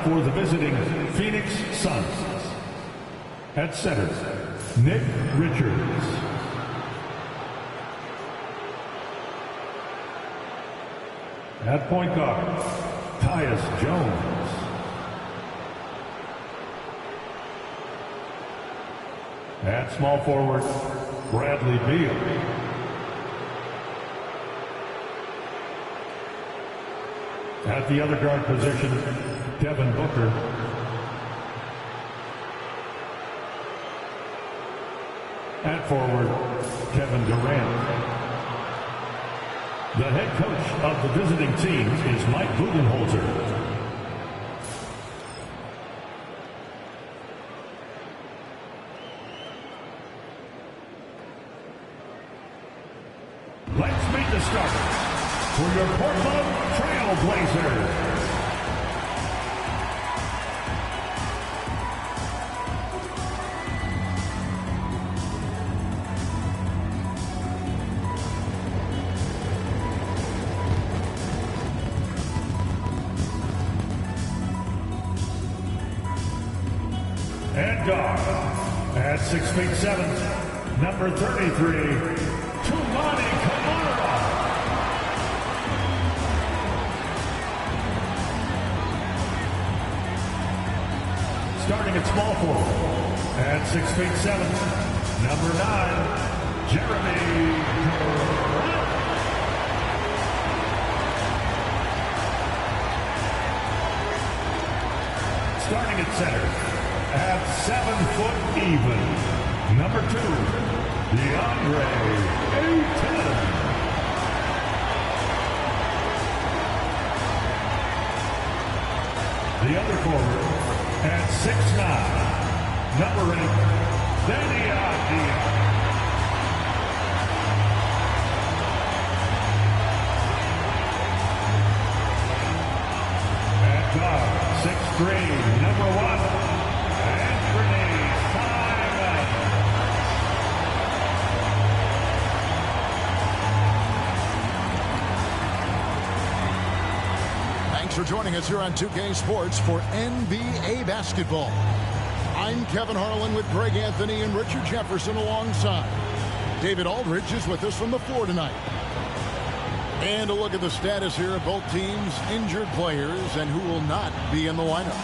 for the visiting Phoenix Suns. At center, Nick Richards. At point guard, Tyus Jones. At small forward, Bradley Beal. At the other guard position, Devin Booker. At forward, Kevin Durant. The head coach of the visiting team is Mike Budenholzer. Let's meet the starters for your Portland Trail Blazers. And guard, at 6'7", number 33, Toumani Camara. Starting at small forward, at 6'7", number 9, Jeremy Grant. Starting at center, at 7 foot even, number 2, DeAndre Ayton. The other forward, at 6'9", number 8, Danny Avdija. At guard, 6'3", number 1, for joining us here on 2K Sports for NBA basketball. I'm Kevin Harlan with Greg Anthony and Richard Jefferson alongside. David Aldridge is with us from the floor tonight. And a look at the status here of both teams' injured players and who will not be in the lineup.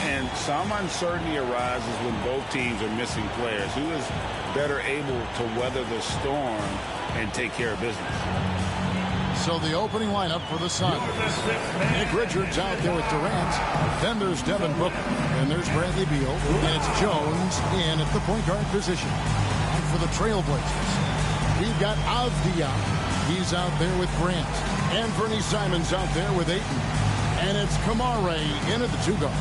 And some uncertainty arises when both teams are missing players. Who is better able to weather the storm and take care of business? So the opening lineup for the Suns. Nick Richards out there with Durant. Then there's Devin Booker. And there's Bradley Beal. And it's Jones in at the point guard position. And for the Trailblazers, we've got Avdija. He's out there with Grant. And Bernie Simon's out there with Ayton. And it's Camara in at the 2 guard.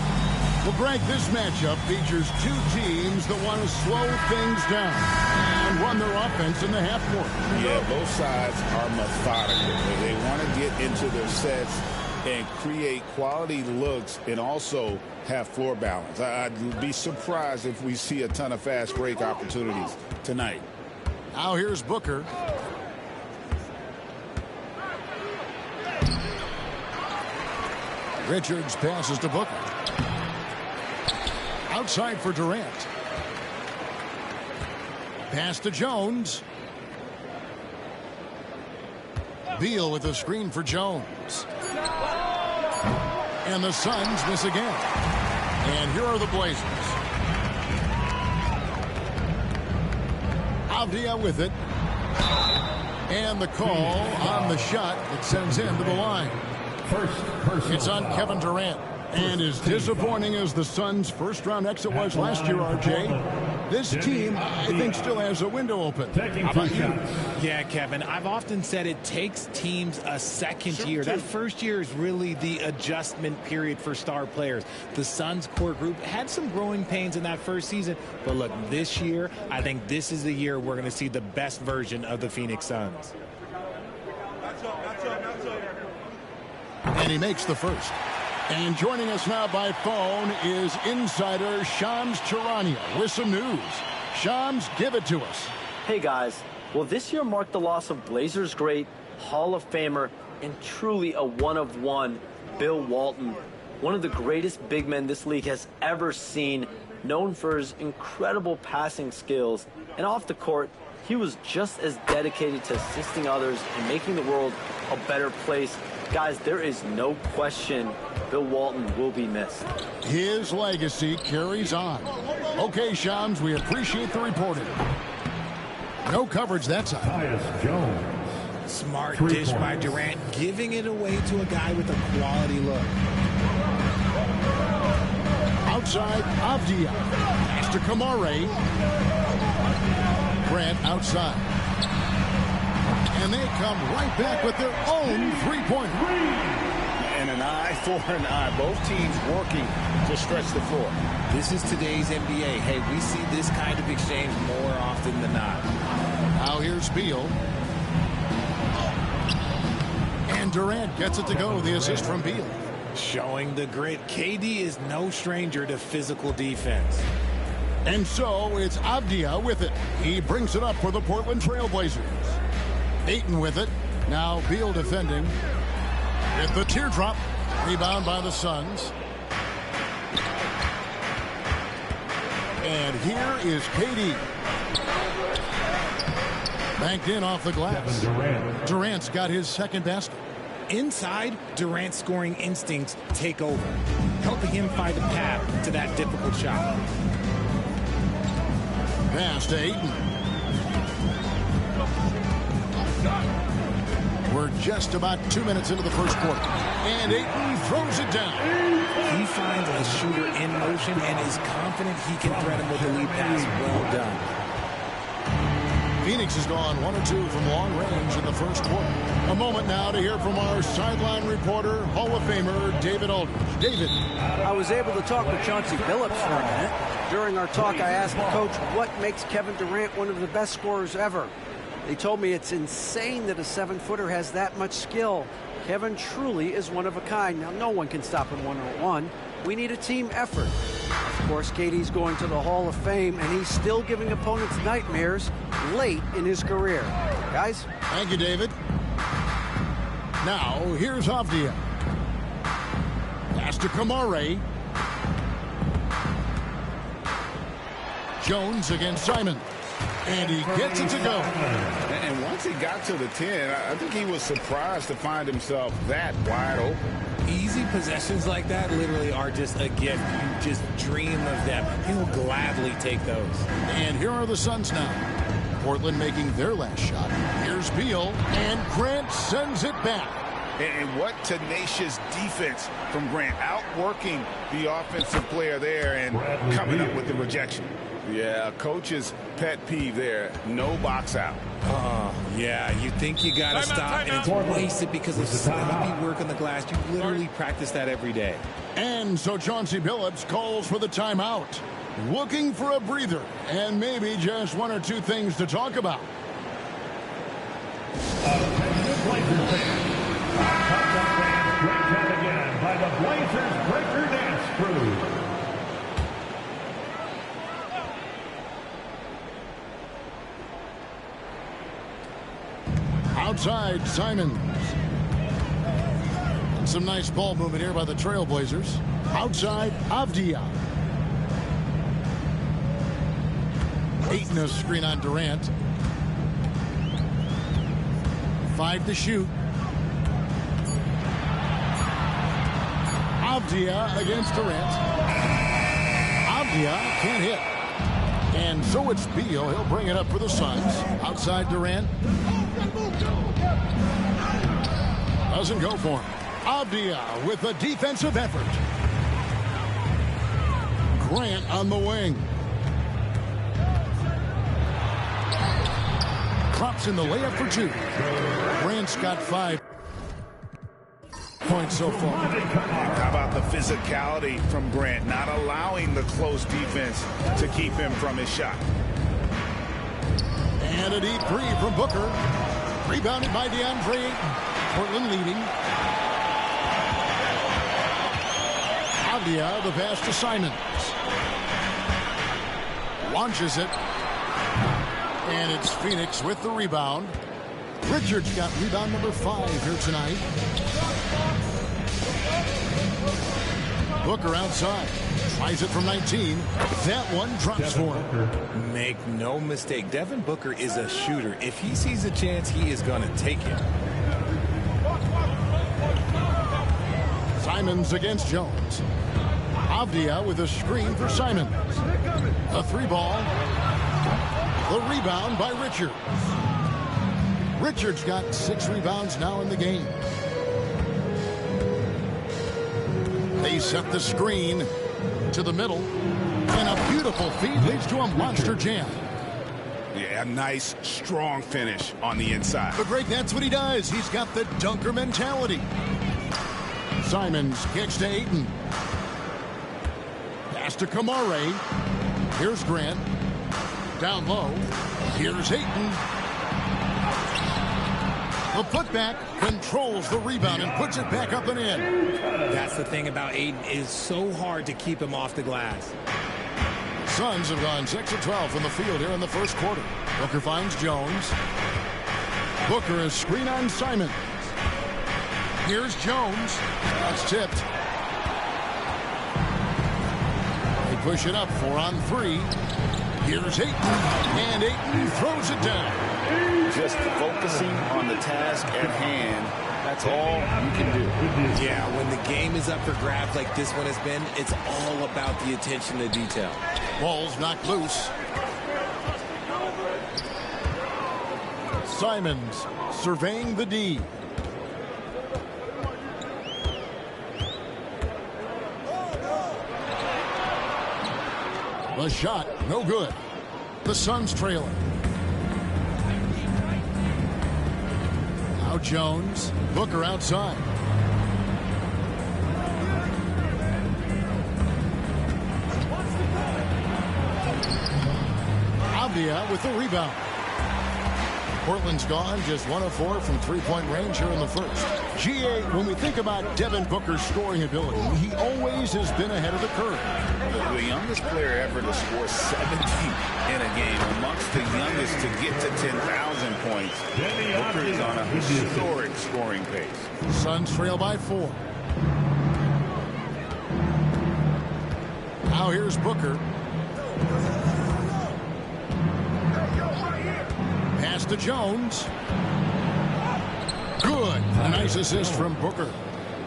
Well, Greg, this matchup features two teams that want to slow things down and run their offense in the half court. Yeah, both sides are methodical. They want to get into their sets and create quality looks and also have floor balance. I'd be surprised if we see a ton of fast break opportunities tonight. Now here's Booker. Richards passes to Booker. Outside for Durant. Pass to Jones. Beal with a screen for Jones. And the Suns miss again. And here are the Blazers. Avdija with it. And the call on the shot that sends him to the line. It's on Kevin Durant. And as disappointing as the Suns' first-round exit was last year, RJ, this team, I think, still has a window open. How about you? Yeah, Kevin, I've often said it takes teams a second year. That first year is really the adjustment period for star players. The Suns' core group had some growing pains in that first season. But look, this year, I think this is the year we're going to see the best version of the Phoenix Suns. And he makes the first. And joining us now by phone is insider Shams Charania with some news. Shams, give it to us. Hey, guys. Well, this year marked the loss of Blazers great, Hall of Famer, and truly a one-of-one, Bill Walton. one of the greatest big men this league has ever seen, known for his incredible passing skills. And off the court, he was just as dedicated to assisting others and making the world a better place. Guys, there is no question Bill Walton will be missed. His legacy carries on. Okay, Shams, we appreciate the reporting. No coverage that side. Tyus Jones. Smart 3 dish by points. Durant, giving it away to a guy with a quality look. Outside, Avdia. Pass to Kamare. Grant outside. And they come right back with their own three-pointer. And an eye for an eye. Both teams working to stretch the floor. This is today's NBA. Hey, we see this kind of exchange more often than not. Now here's Beal. And Durant gets it to go. The assist from Beal. Showing the grit. KD is no stranger to physical defense. And so it's Avdia with it. He brings it up for the Portland Trail Blazers. Ayton with it. Now Beal defending. With the teardrop. Rebound by the Suns. And here is KD. Banked in off the glass. Kevin Durant. Durant's got his second basket. Inside, Durant's scoring instincts take over, helping him find a path to that difficult shot. Pass to Ayton. We're just about 2 minutes into the first quarter. And Ayton throws it down. He finds a shooter in motion and is confident he can threat him with a lead pass. Well done. Phoenix has gone 1 or 2 from long range in the first quarter. A moment now to hear from our sideline reporter, Hall of Famer David Aldridge. David. I was able to talk with Chauncey Billups for a minute. During our talk, I asked the coach what makes Kevin Durant one of the best scorers ever. They told me it's insane that a 7-footer has that much skill. Kevin truly is one of a kind. Now, no one can stop him one-on-one. We need a team effort. Of course, KD's going to the Hall of Fame, and he's still giving opponents nightmares late in his career. Guys? Thank you, David. Now, here's Avdia. Pass to Kamare. Jones against Simon. And he gets it to go. And once he got to the 10, I think he was surprised to find himself that wide open. Easy possessions like that literally are just a gift. You just dream of them. He'll gladly take those. And here are the Suns now. Portland making their last shot. Here's Beal, and Grant sends it back. And what tenacious defense from Grant, outworking the offensive player there and coming up with the rejection. Yeah, coach's pet peeve there. No box out. Yeah, you think you got to stop, and it's wasted because of sloppy work on the glass. You literally practice that every day. And so Chauncey Billups calls for the timeout. Looking for a breather, and maybe just 1 or 2 things to talk about. Attention Blazers fans. Contact fans, great job again by the Blazers Breaker Dance Crew. Outside, Simons. Some nice ball movement here by the Trailblazers. Outside, Avdia. Ayton a screen on Durant. 5 to shoot. Avdia against Durant. Avdia can't hit. And so it's Beal. He'll bring it up for the Suns. Outside Durant. Doesn't go for him. Avdia with a defensive effort. Grant on the wing. Drops in the layup for 2. Grant's got 5 points so far. How about the physicality from Grant, not allowing the close defense to keep him from his shot. And a deep 3 from Booker. Rebounded by DeAndre Ayton. Portland leading. Avdia, the pass to Simons. Launches it. And it's Phoenix with the rebound. Richards got rebound number 5 here tonight. Booker outside. Tries it from 19. That one drops for him. Make no mistake, Devin Booker is a shooter. If he sees a chance, he is going to take it. Simons against Jones. Avdia with a screen for Simons. A 3-ball. The rebound by Richards. Richards got 6 rebounds now in the game. They set the screen to the middle. And a beautiful feed leads to a monster jam. Yeah, a nice, strong finish on the inside. But Greg, that's what he does. He's got the dunker mentality. Simons kicks to Ayton. Pass to Kamare. Here's Grant. Down low. Here's Ayton. The putback controls the rebound and puts it back up and in. That's the thing about Ayton. It is so hard to keep him off the glass. Suns have gone 6 of 12 from the field here in the first quarter. Booker finds Jones. Booker is screen on Simons. Here's Jones. That's tipped. They push it up 4 on 3. Here's Ayton. And Ayton throws it down. Just focusing on the task at hand. That's all you can do. Yeah, when the game is up for grabs like this one has been, it's all about the attention to detail. Ball's knocked loose. Simons surveying the D. The shot, no good. The Suns trailing. Now Jones. Booker outside. Avdia with the rebound. Portland's gone just 1 of 4 from 3-point range here in the first. GA, when we think about Devin Booker's scoring ability, he always has been ahead of the curve. The youngest player ever to score 70 in a game, amongst the youngest to get to 10,000 points. Booker is on a historic scoring pace. Suns trail by 4. Now here's Booker. Pass to Jones. Good. A nice assist from Booker.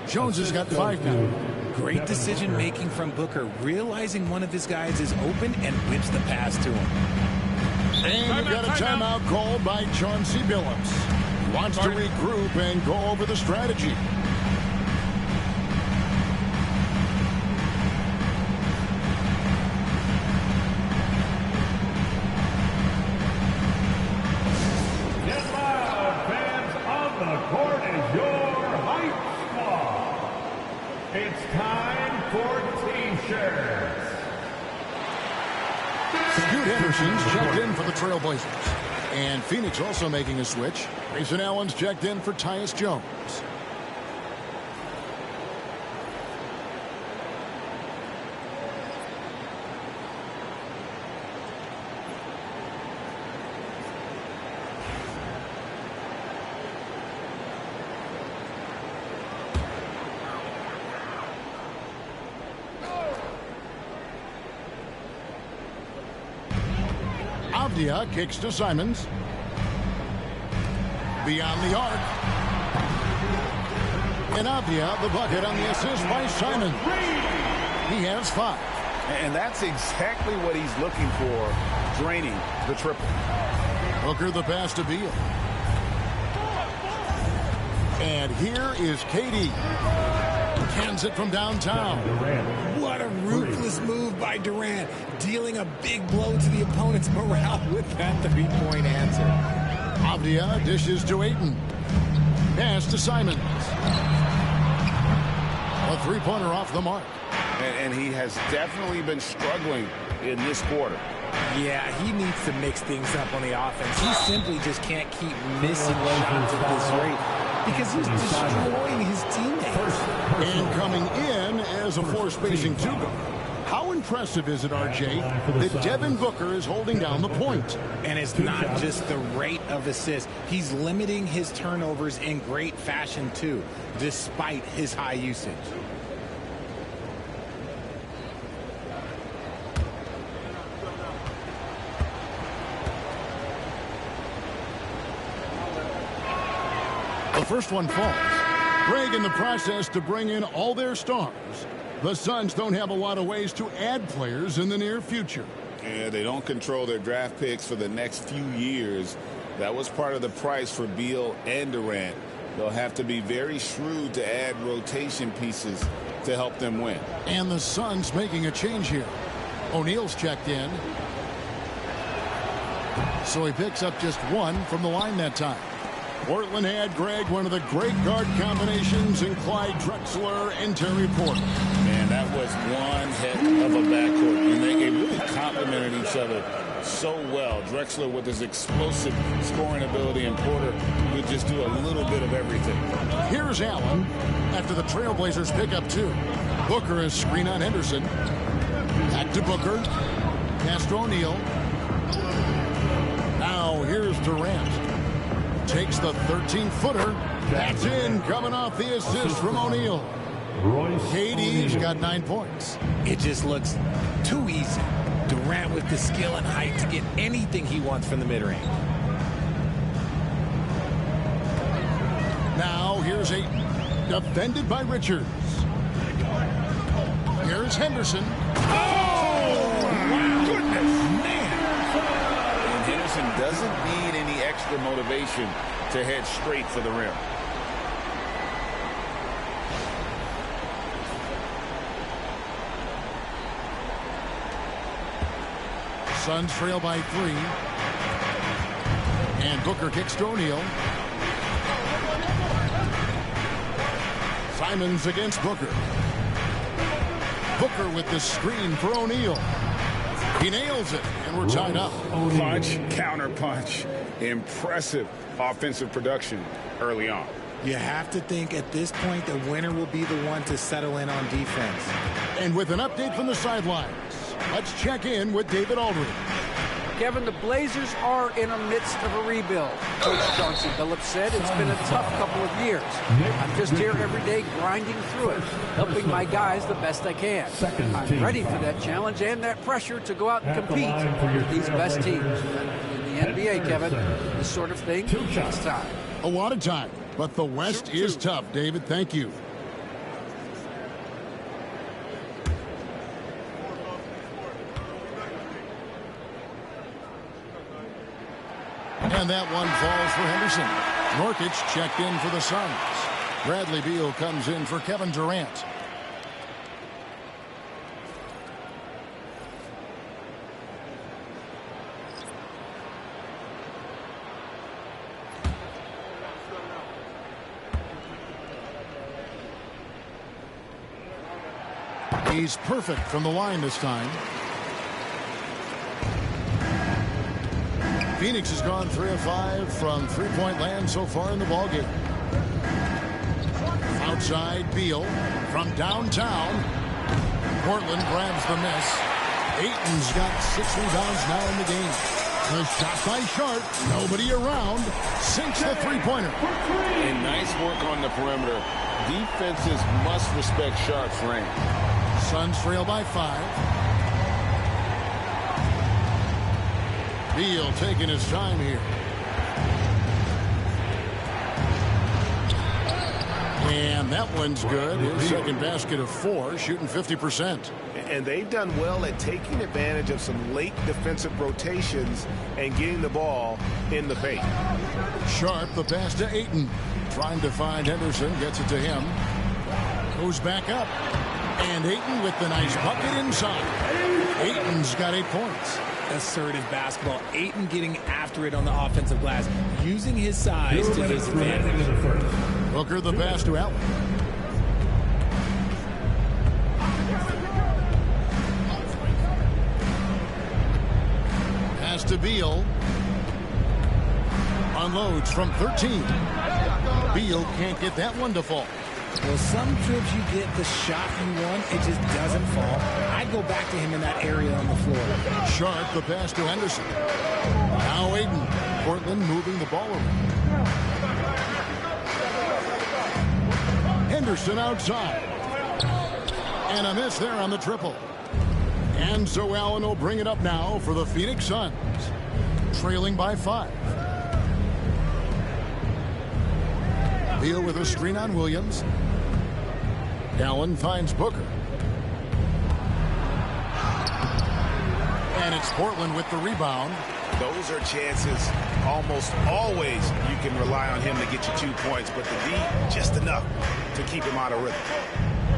Jones has got 5 now. Great decision making from Booker, realizing one of his guys is open and whips the pass to him. And you've got a timeout called by Chauncey Billups. Wants to regroup and go over the strategy. It's time for T-shirts. Scoot Henderson's checked in for the Trailblazers. And Phoenix also making a switch. Grayson Allen's checked in for Tyus Jones. Avdia kicks to Simons. Beyond the arc. And Avdia the bucket on the assist by Simons. He has 5. And that's exactly what he's looking for, draining the triple. Booker the pass to Beal. And here is KD. Cans it from downtown. What a ruthless move by Durant, dealing a big blow to the opponent's morale with that 3-point answer. Avdia dishes to Ayton. Pass to Simons. A 3-pointer off the mark. And he has definitely been struggling in this quarter. Yeah, he needs to mix things up on the offense. He simply just can't keep missing shots at this rate because he's destroying his teammates. And coming in as a force-spacing 2-guard. How impressive is it, RJ, that Devin Booker is holding down the point? And it's not just the rate of assists. He's limiting his turnovers in great fashion, too, despite his high usage. first one falls. Greg in the process to bring in all their stars. The Suns don't have a lot of ways to add players in the near future. Yeah, they don't control their draft picks for the next few years. That was part of the price for Beal and Durant. They'll have to be very shrewd to add rotation pieces to help them win. And the Suns making a change here. O'Neal's checked in. So he picks up just one from the line that time. Portland had, Greg, one of the great guard combinations in Clyde Drexler and Terry Porter. Man, that was one heck of a backcourt. And they really complemented each other so well. Drexler with his explosive scoring ability, and Porter would just do a little bit of everything. Here's Allen after the Trailblazers pick up two. Booker is screen on Henderson. Back to Booker. Pass to O'Neal. Now here's Durant. Takes the 13-footer. That's in, coming off the assist from O'Neal. KD's got 9 points. It just looks too easy. Durant with the skill and height to get anything he wants from the mid-range. Now here's Ayton. Defended by Richards. Here's Henderson. Oh, my goodness, man. And Henderson doesn't need any extra motivation to head straight for the rim. Suns trail by 3. And Booker kicks to O'Neal. Simons against Booker. Booker with the screen for O'Neal. He nails it, and we're tied up. Punch, counter punch. Impressive offensive production early on. You have to think at this point the winner will be the one to settle in on defense. And with an update from the sidelines, let's check in with David Aldridge. Kevin, the Blazers are in the midst of a rebuild. Coach Chauncey Billups said it's been a tough couple of years. I'm just here every day grinding through it, helping my guys the best I can. I'm ready for that challenge and that pressure to go out and compete with these best teams. In the NBA, Kevin, this sort of thing takes time. A lot of time, but the West is tough, David. Thank you. And that one falls for Henderson. Nurkic checked in for the Suns. Bradley Beal comes in for Kevin Durant. He's perfect from the line this time. Phoenix has gone 3 of 5 from three-point land so far in the ballgame. Outside Beal from downtown. Portland grabs the miss. Ayton's got 6 rebounds now in the game. The shot by Sharp. Nobody around. Sinks the three-pointer. And nice work on the perimeter. Defenses must respect Sharp's range. Suns trail by 5. Beal taking his time here. And that one's good. His second basket of 4, shooting 50%. And they've done well at taking advantage of some late defensive rotations and getting the ball in the paint. Sharp, the pass to Ayton. Trying to find Henderson, gets it to him. Goes back up. And Ayton with the nice bucket inside. Ayton's got 8 points. Assertive basketball. Ayton getting after it on the offensive glass, using his size to his advantage. Booker the pass to Allen. Pass to Beal. Unloads from 13. Beal can't get that one to fall. Well, some trips you get the shot you want, it just doesn't fall. I'd go back to him in that area on the floor. Sharp, the pass to Henderson. Now Ayton. Portland moving the ball around. Henderson outside. And a miss there on the triple. And so Allen will bring it up now for the Phoenix Suns. Trailing by 5. Beal with a screen on Williams. Allen finds Booker. And it's Portland with the rebound. Those are chances almost always you can rely on him to get you 2 points, but the D, just enough to keep him out of rhythm.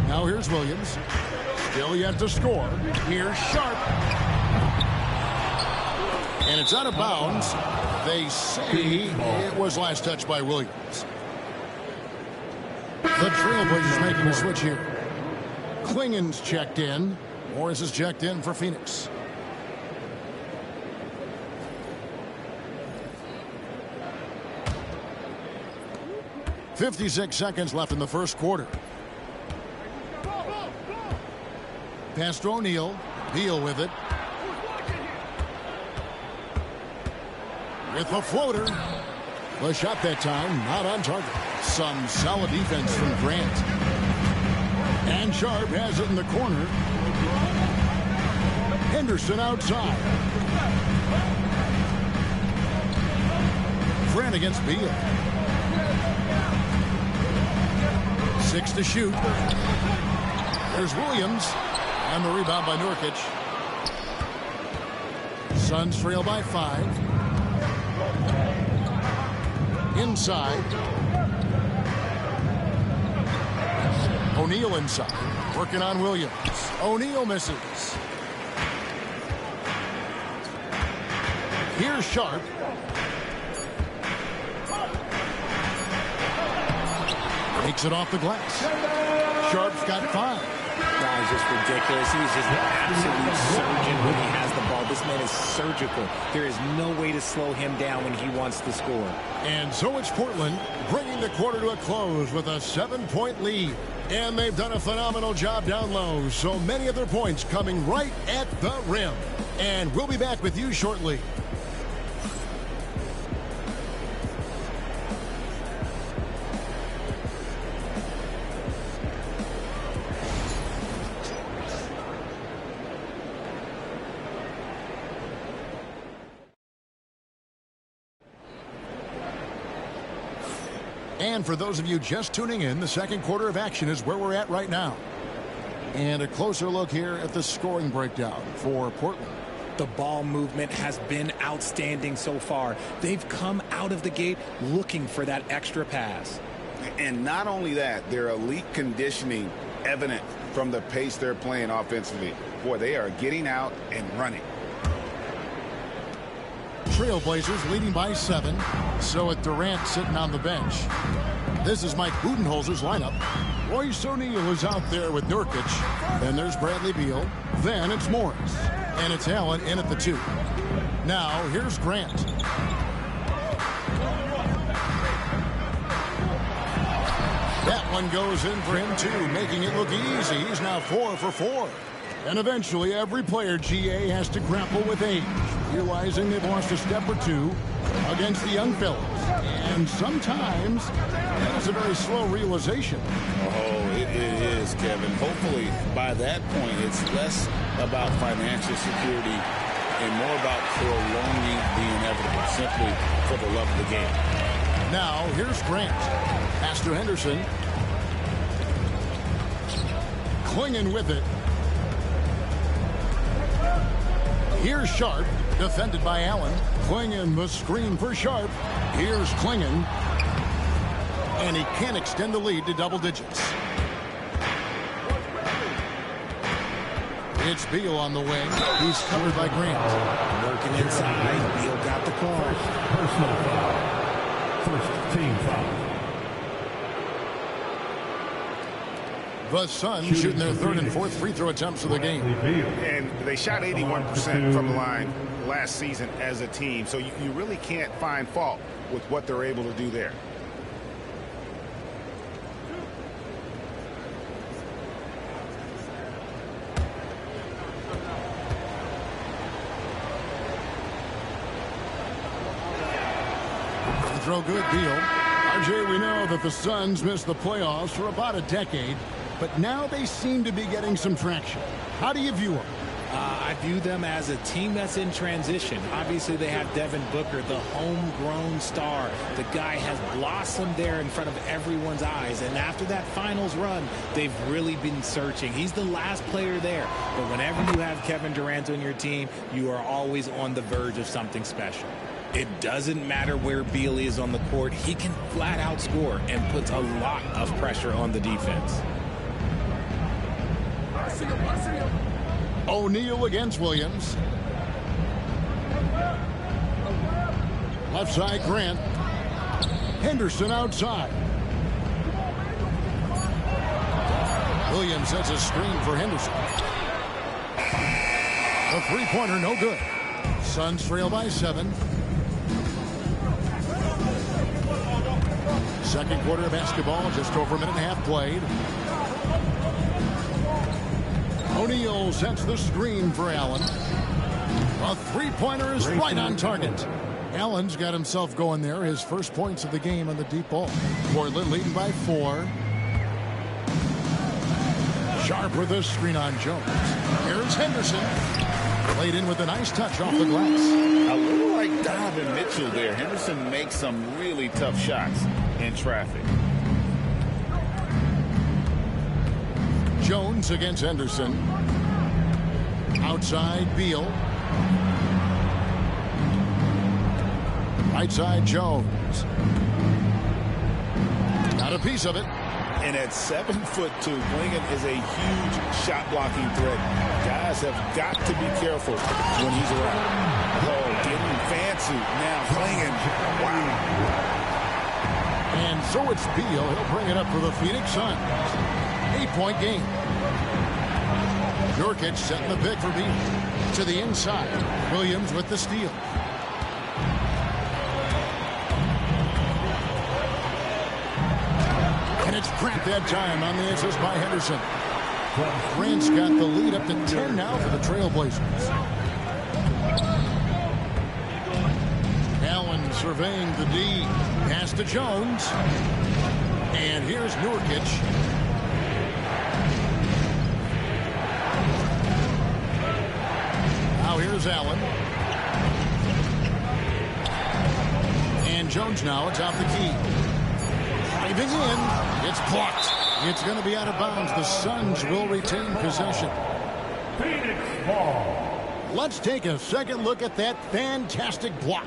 Now here's Williams. Still yet to score. Here's Sharp. And it's out of bounds. They say it was last touched by Williams. The Trailblazers making a switch here. Klingen's checked in. Morris is checked in for Phoenix. .56 seconds left in the first quarter. Pass to O'Neal. Beal with it. With the floater. The shot that time not on target. Some solid defense from Grant. And Sharp has it in the corner. Henderson outside. Grant against Beal. 6 to shoot. There's Williams. And the rebound by Nurkic. Suns trail by 5. Inside. O'Neal inside. Working on Williams. O'Neal misses. Here's Sharp. Takes it off the glass. Sharp's got 5. That is just ridiculous. He's just an absolute surgeon when he has the ball. This man is surgical. There is no way to slow him down when he wants to score. And so it's Portland bringing the quarter to a close with a 7-point lead. And they've done a phenomenal job down low. So many of their points coming right at the rim. And we'll be back with you shortly. And for those of you just tuning in, the second quarter of action is where we're at right now. And a closer look here at the scoring breakdown for Portland. The ball movement has been outstanding so far. They've come out of the gate looking for that extra pass. And not only that, their elite conditioning evident from the pace they're playing offensively. Boy, they are getting out and running. Trailblazers leading by 7. So at Durant sitting on the bench. This is Mike Budenholzer's lineup. Royce O'Neal is out there with Nurkic. Then there's Bradley Beal. Then it's Morris. And it's Allen in at the 2. Now here's Grant. That one goes in for him too, making it look easy. He's now 4 for 4. And eventually every player, GA, has to grapple with age, realizing they've lost a step or two against the young fellas. And sometimes that is a very slow realization. Oh, it is, Kevin. Hopefully by that point it's less about financial security and more about prolonging the inevitable, simply for the love of the game. Now here's Grant. Pass to Henderson. Klingen with it. Here's Sharp, defended by Allen. Klingen the screen for Sharp. Here's Klingen. And he can't extend the lead to double digits. It's Beal on the wing. He's covered by Grant. Working inside. Beal got the call. Personal foul. First team foul. The Suns shooting their 3rd and 4th free throw attempts of the game. And they shot 81% from the line last season as a team, so you really can't find fault with what they're able to do there. Throw good, Beal. RJ, we know that the Suns missed the playoffs for about a decade, but now they seem to be getting some traction. How do you view them? I view them as a team that's in transition. Obviously, they have Devin Booker, the homegrown star. The guy has blossomed there in front of everyone's eyes. And after that finals run, they've really been searching. He's the last player there. But whenever you have Kevin Durant on your team, you are always on the verge of something special. It doesn't matter where Beal is on the court. He can flat out score and puts a lot of pressure on the defense. O'Neal against Williams. Left side, Grant. Henderson outside. Williams sets a screen for Henderson. A three-pointer, no good. Suns trail by 7. Second quarter of basketball, just over a minute and a half played. O'Neal sets the screen for Allen. A three-pointer is right on target. Allen's got himself going there. His first points of the game on the deep ball. Portland leading by 4. Sharp with a screen on Jones. Here's Henderson. Played in with a nice touch off the glass. A little like Donovan Mitchell there. Henderson makes some really tough shots in traffic. Jones against Henderson. Outside, Beal. Right side, Jones. Got a piece of it. And at 7'2", Blinken is a huge shot blocking threat. Guys have got to be careful when he's around. Oh, getting fancy now. Blinken. Wow. And so it's Beal. He'll bring it up for the Phoenix Suns. 8-point game. Nurkic setting the pick for Beal. To the inside. Williams with the steal. And it's Grant that time on the assist by Henderson. Grant's got the lead up to 10 now for the Trailblazers. Allen surveying the D. Pass to Jones. And here's Nurkic. Now here's Allen. And Jones now atop the key. Driving in. It's blocked. It's going to be out of bounds. The Suns will retain possession. Phoenix ball. Let's take a second look at that fantastic block.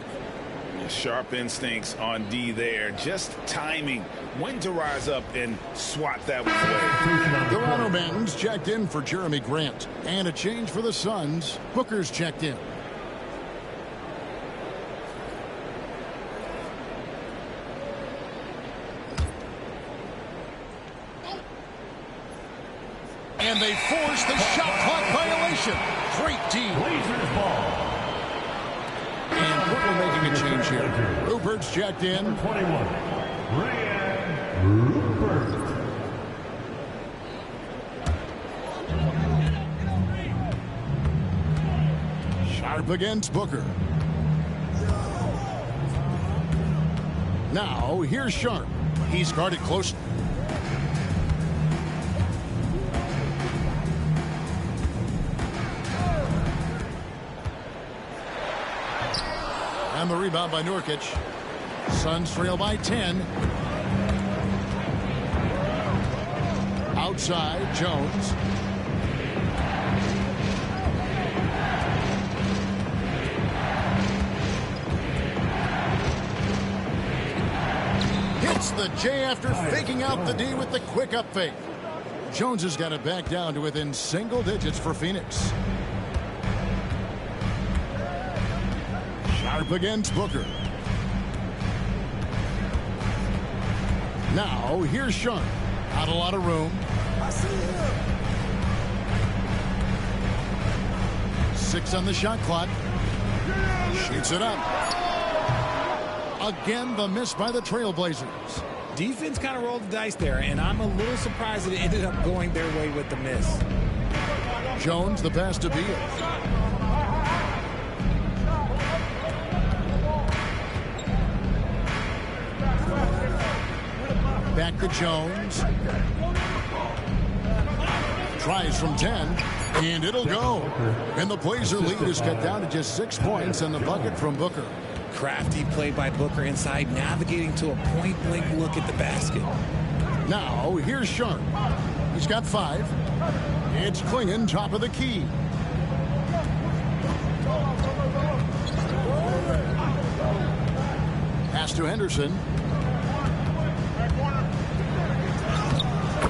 Sharp instincts on D there. Just timing when to rise up and swat that one away. Toronto Manton's checked in for Jeremy Grant. And a change for the Suns. Booker's checked in. And they force the shot clock violation. Great team. Blazers ball. And Brooklyn making a change here. Rupert's checked in. 21. Ryan Rupert. Sharp against Booker. Now, here's Sharp. He's guarded closely. And the rebound by Nurkic. Suns trail by 10. Outside, Jones. Hits the J after faking out the D with the quick up fake. Jones has got it back down to within single digits for Phoenix. Sharp against Booker. Now, here's Sharp. Not a lot of room. I see him. 6 on the shot clock. Shoots it up. Again, the miss by the Trailblazers. Defense kind of rolled the dice there, and I'm a little surprised that it ended up going their way with the miss. Jones, the pass to Beal. Back to Jones. Tries from 10. And it'll go. And the Blazer lead is cut down to just 6 points and the bucket from Booker. Crafty play by Booker inside, navigating to a point-blank look at the basket. Now, here's Sharp. He's got 5. It's Klingon, top of the key. Pass to Henderson.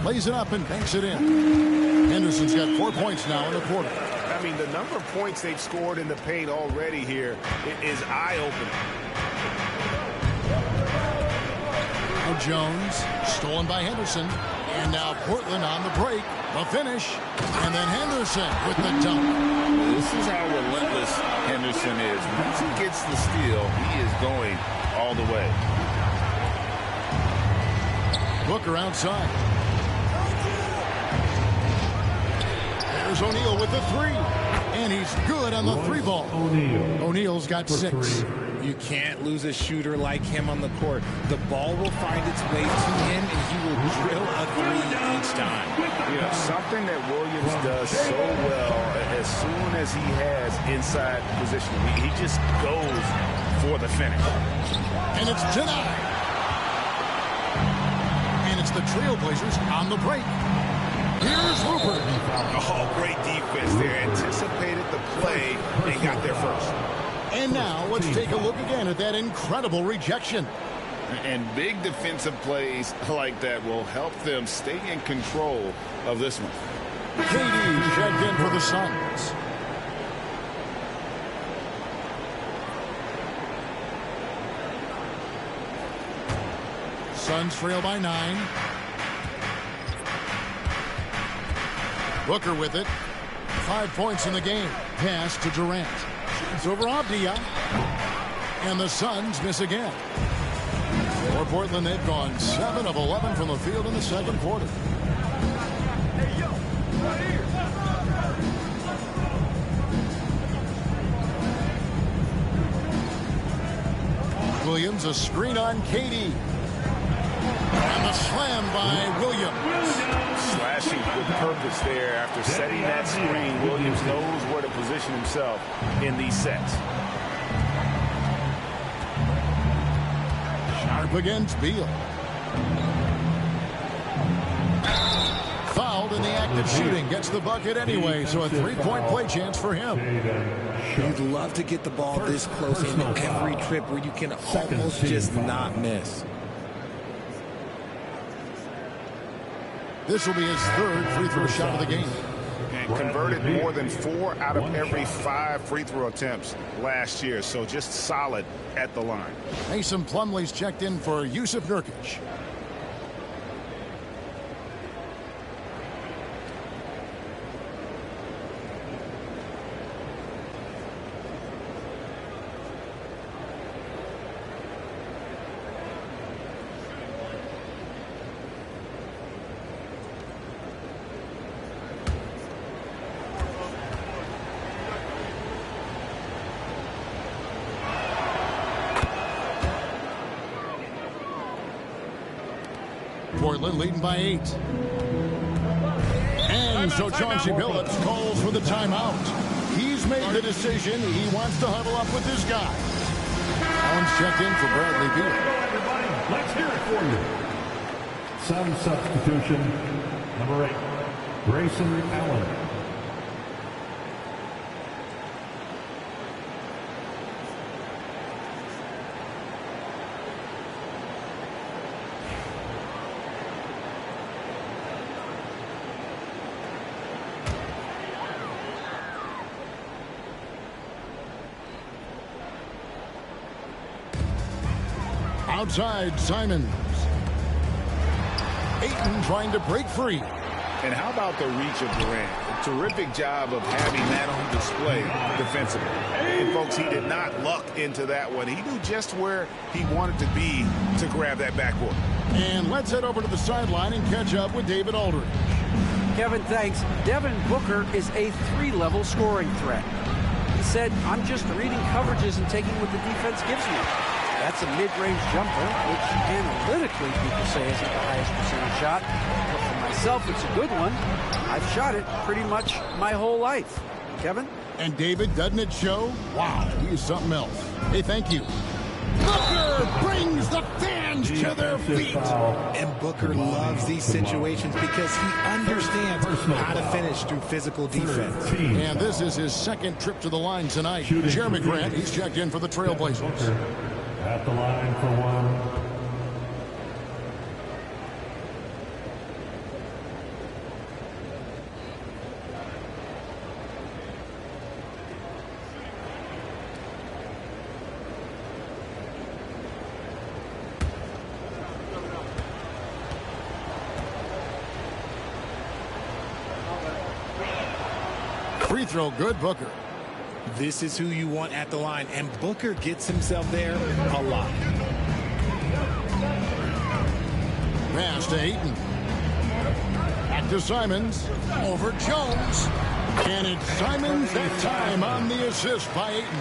Lays it up and banks it in. Henderson's got 4 points now in the quarter. I mean, the number of points they've scored in the paint already here is eye-opening. Now Jones, stolen by Henderson. And now Portland on the break. The finish. And then Henderson with the dunk. This is how relentless Henderson is. Once he gets the steal, he is going all the way. Booker outside. There's O'Neal with the 3. And he's good on the 3 ball. O'Neal's got 6. You can't lose a shooter like him on the court. The ball will find its way to him, and he will drill a 3 each time. You know, something that Williams does so well, as soon as he has inside position, he just goes for the finish. And it's denied. And it's the Trailblazers on the break. Here's Rupert. Oh, great defense there. Anticipated the play and got there first. And now let's take a look again at that incredible rejection. And big defensive plays like that will help them stay in control of this one. KD checked in for the Suns. Suns trail by 9. Booker with it. 5 points in the game. Pass to Durant. It's over Abdia. And the Suns miss again. For Portland, they've gone 7 of 11 from the field in the second quarter. Williams, a screen on KD. And the slam by Williams. Slashing with purpose there. After setting that screen, Williams knows where to position himself in these sets. Sharp against Beal. Fouled in the act of shooting. Gets the bucket anyway, so a 3-point play chance for him. You'd love to get the ball this close in every trip where you can almost just not miss. This will be his 3rd free throw shot of the game. And converted more than 4 out of every 5 free throw attempts last year. So just solid at the line. Mason Plumlee's checked in for Yusuf Nurkic. Portland leading by 8. And so Chauncey Billups calls for the timeout. He's made the decision. He wants to huddle up with this guy. Allen's checked in for Bradley Beal. Everybody, let's hear it for you. Some substitution, number 8, Grayson Allen. Outside, Simons. Ayton trying to break free. And how about the reach of Durant? A terrific job of having that on display defensively. And folks, he did not luck into that one. He knew just where he wanted to be to grab that backboard. And let's head over to the sideline and catch up with David Aldridge. Kevin, thanks. Devin Booker is a 3-level scoring threat. He said, I'm just reading coverages and taking what the defense gives me. That's a mid-range jumper, which analytically people say isn't the highest percentage shot. But for my myself, it's a good one. I've shot it pretty much my whole life. Kevin? And David, doesn't it show? Wow, he's something else. Hey, thank you. Booker brings the fans to their feet. And Booker loves these situations because he understands how to finish through physical defense. And this is his second trip to the line tonight. Jeremy Grant, he's checked in for the Trailblazers. At the line for one. Free throw, good, Booker. This is who you want at the line, and Booker gets himself there a lot. Pass to Ayton. Back to Simons. Over Jones. And it's Simons that time on the assist by Ayton.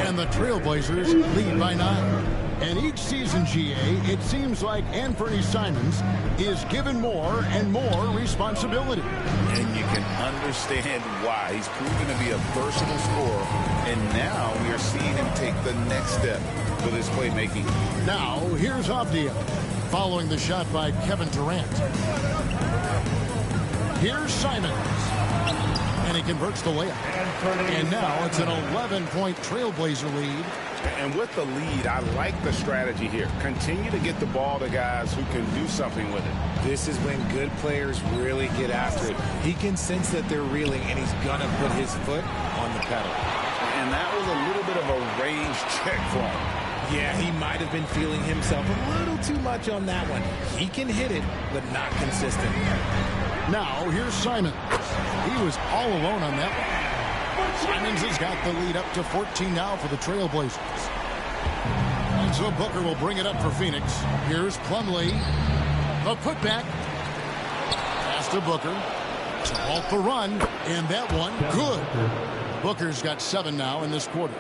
And the Trailblazers lead by 9. And each season, GA, it seems like Anthony Simons is given more and more responsibility. And you can understand why. He's proven to be a versatile scorer, and now we are seeing him take the next step with his playmaking. Now, here's Avdia, following the shot by Kevin Durant. Here's Simons. And he converts the layup. And now it's an 11-point Trailblazer lead. And with the lead, I like the strategy here. Continue to get the ball to guys who can do something with it. This is when good players really get after it. He can sense that they're reeling, and he's going to put his foot on the pedal. And that was a little bit of a range check for him. Yeah, he might have been feeling himself a little too much on that one. He can hit it, but not consistent. Now, here's Simons. He was all alone on that one. Simons has got the lead up to 14 now for the Trailblazers. And so Booker will bring it up for Phoenix. Here's Plumlee. The putback. Pass to Booker. To halt the run. And that one, good. Booker's got 7 now in this quarter.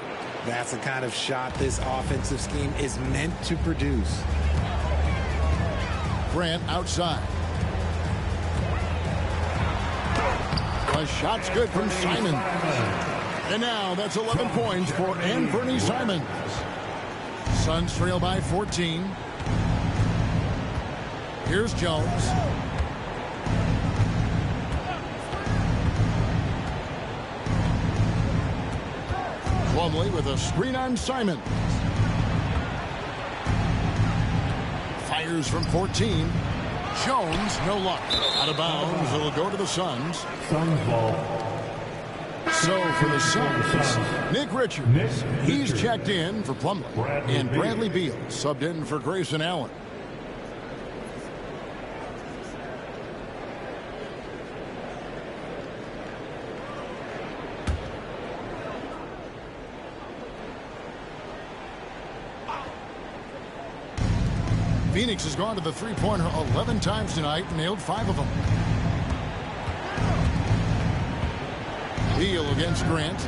That's the kind of shot this offensive scheme is meant to produce. Grant outside. A shot's good from Simons. And now that's 11 points for Anthony Simons. Suns trail by 14. Here's Jones. Plumlee with a screen on Simons. Fires from 14. Jones, no luck. Out of bounds. It'll go to the Suns. Suns ball. So for the Suns, Nick Richards. He's checked in for Plumlee. And Bradley Beal subbed in for Grayson Allen. Phoenix has gone to the three-pointer 11 times tonight and nailed 5 of them. Beal against Grant.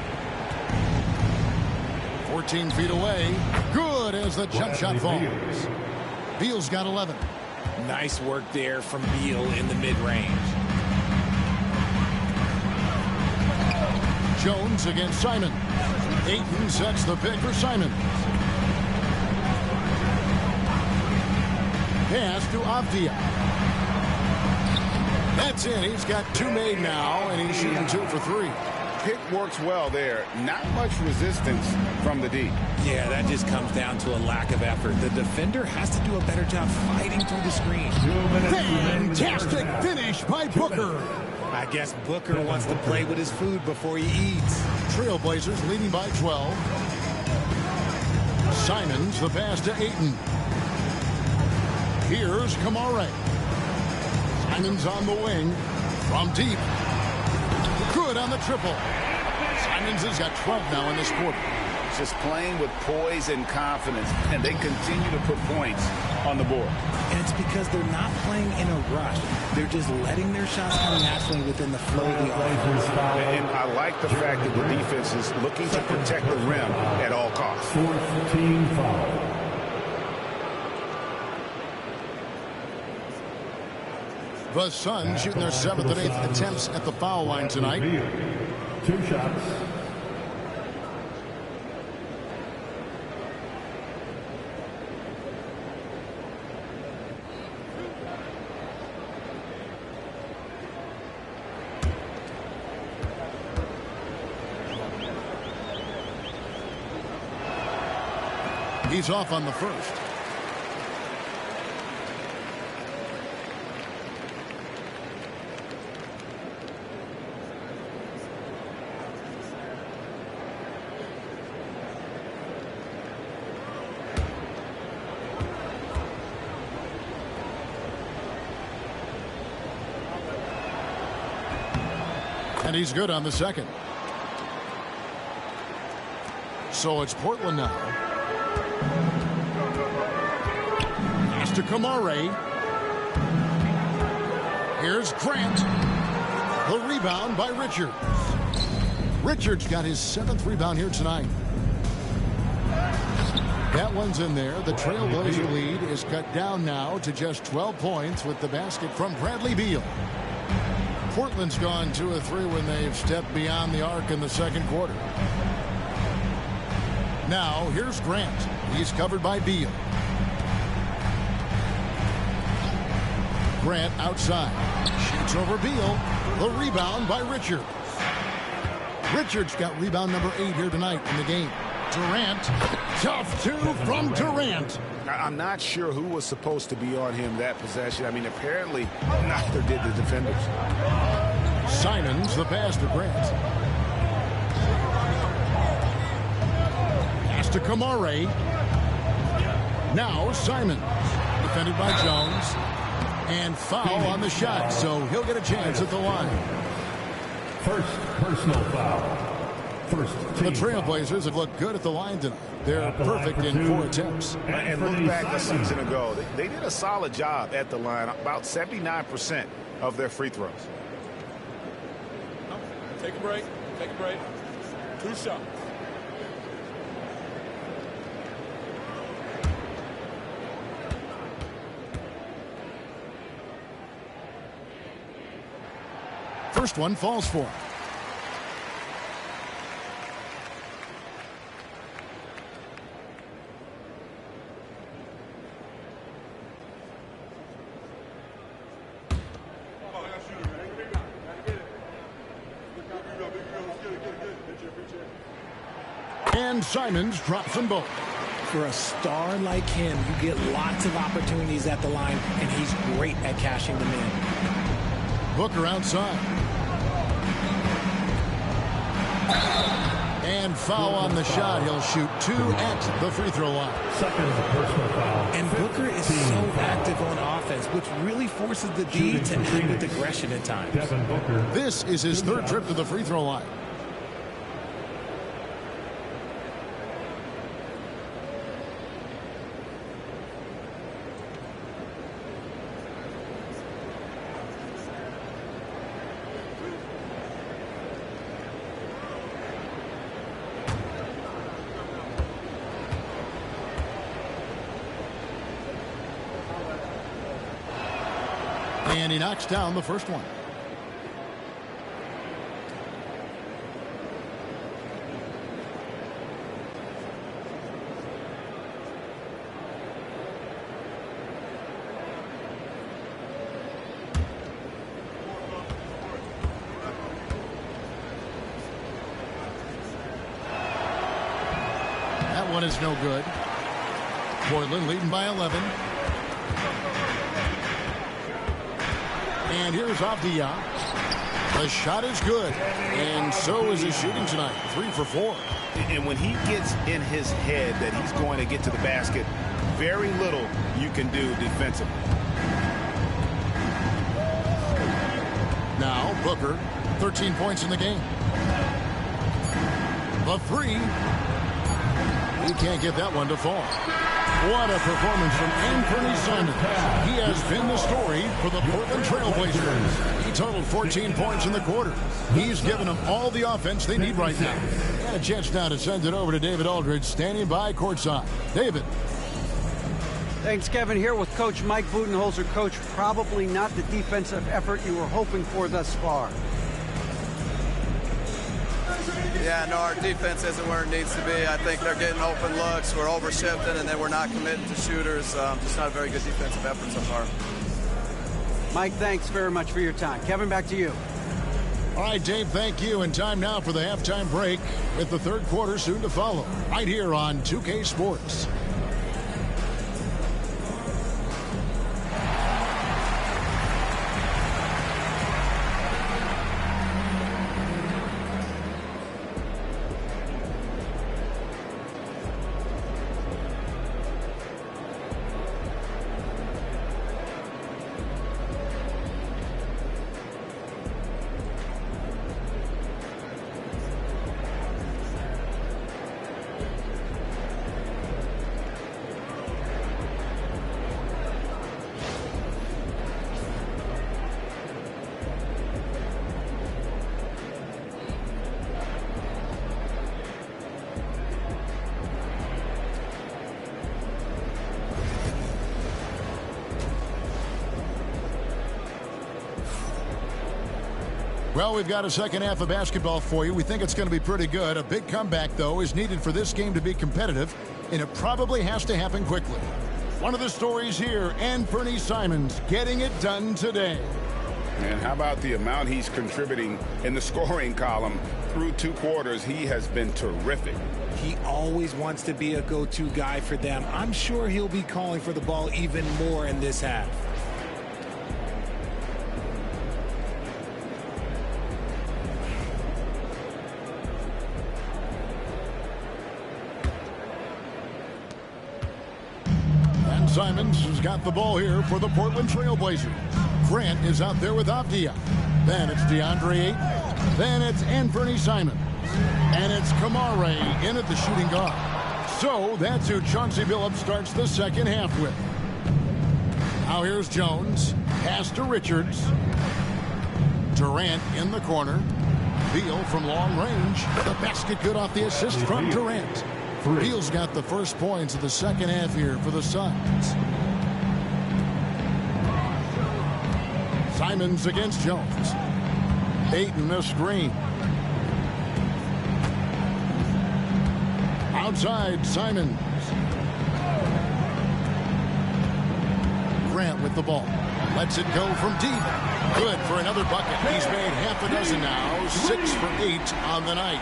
14 feet away. Good as the jump shot falls. Beal's got 11. Nice work there from Beal in the mid-range. Jones against Simon. Ayton sets the pick for Simon. Pass to Avdia. That's in. He's got 2 made now, and he's shooting 2 for 3. Pick works well there. Not much resistance from the D. Yeah, that just comes down to a lack of effort. The defender has to do a better job fighting through the screen. Fantastic finish by Booker. I guess Booker wants to play with his food before he eats. Trailblazers leading by 12. Simons the pass to Ayton. Here's Kamare. Simons on the wing. From deep. Good on the triple. Simons has got 12 now in this quarter. Just playing with poise and confidence, and they continue to put points on the board. And it's because they're not playing in a rush. They're just letting their shots come naturally within the flow of the offense. And I like the fact that the defense is looking to protect the rim at all costs. 4th team foul. The Suns shooting their 7th and 8th attempts at the foul line tonight. 2 shots. He's off on the first. And he's good on the second. So it's Portland now. Pass to Kamare. Here's Grant. The rebound by Richards. Richards got his 7th rebound here tonight. That one's in there. The Trailblazer lead is cut down now to just 12 points with the basket from Bradley Beal. Portland's gone 2 of 3 when they've stepped beyond the arc in the second quarter. Now here's Grant. He's covered by Beal. Grant outside. Shoots over Beal. The rebound by Richards. Richards got rebound number 8 here tonight in the game. Durant. Tough 2 from Durant. I'm not sure who was supposed to be on him that possession. I mean, apparently neither did the defenders. Simons the pass to Grant. Pass to Kamare. Now Simons. Defended by Jones. And foul on the shot, so he'll get a chance at the line. First personal foul. First The team Trailblazers have looked good at the line tonight. They're perfect in 4 attempts. And look back a season ago. They did a solid job at the line, about 79% of their free throws. Take a break. Take a break. 2 shots. First one falls for him. And Simons drops them both. For a star like him, you get lots of opportunities at the line, and he's great at cashing them in. Booker outside. And foul on the shot. He'll shoot 2 at the free throw line. Second personal foul. And Booker is so active on offense, which really forces the D to act with aggression at times. Devin Booker. This is his 3rd trip to the free throw line. And he knocks down the first one. That one is no good. Portland leading by 11. And here's Avdia. The shot is good. And so is his shooting tonight. 3 for 4. And when he gets in his head that he's going to get to the basket, very little you can do defensively. Now Booker, 13 points in the game. The 3. He can't get that one to fall. What a performance from Anthony Simons. He has been the story for the Portland Trailblazers. He totaled 14 points in the quarter. He's given them all the offense they need right now. And a chance now to send it over to David Aldridge, standing by courtside. David. Thanks, Kevin. Here with Coach Mike Budenholzer. Coach, probably not the defensive effort you were hoping for thus far. Yeah, no, our defense isn't where it needs to be. I think they're getting open looks. We're overshifting, and then we're not committing to shooters. Just not a very good defensive effort so far. Mike, thanks very much for your time. Kevin, back to you. All right, Dave, thank you. And time now for the halftime break with the third quarter soon to follow right here on 2K Sports. Well, we've got a second half of basketball for you. We think it's going to be pretty good. A big comeback, though, is needed for this game to be competitive, and it probably has to happen quickly. One of the stories here, Anthony Simons getting it done today. And how about the amount he's contributing in the scoring column through 2 quarters? He has been terrific. He always wants to be a go-to guy for them. I'm sure he'll be calling for the ball even more in this half. Simons has got the ball here for the Portland Trailblazers. Grant is out there with Avdia. Then it's DeAndre Ayton. Then it's Anthony Simons. And it's Kamare in at the shooting guard. So that's who Chauncey Billups starts the second half with. Now here's Jones. Pass to Richards. Durant in the corner. Beal from long range. The basket good off the assist from Durant. Beal's got the first points of the second half here for the Suns. Simons against Jones. Ayton the screen. Outside, Simons. Grant with the ball. Lets it go from deep. Good for another bucket. He's made half a dozen now. 6 for 8 on the night.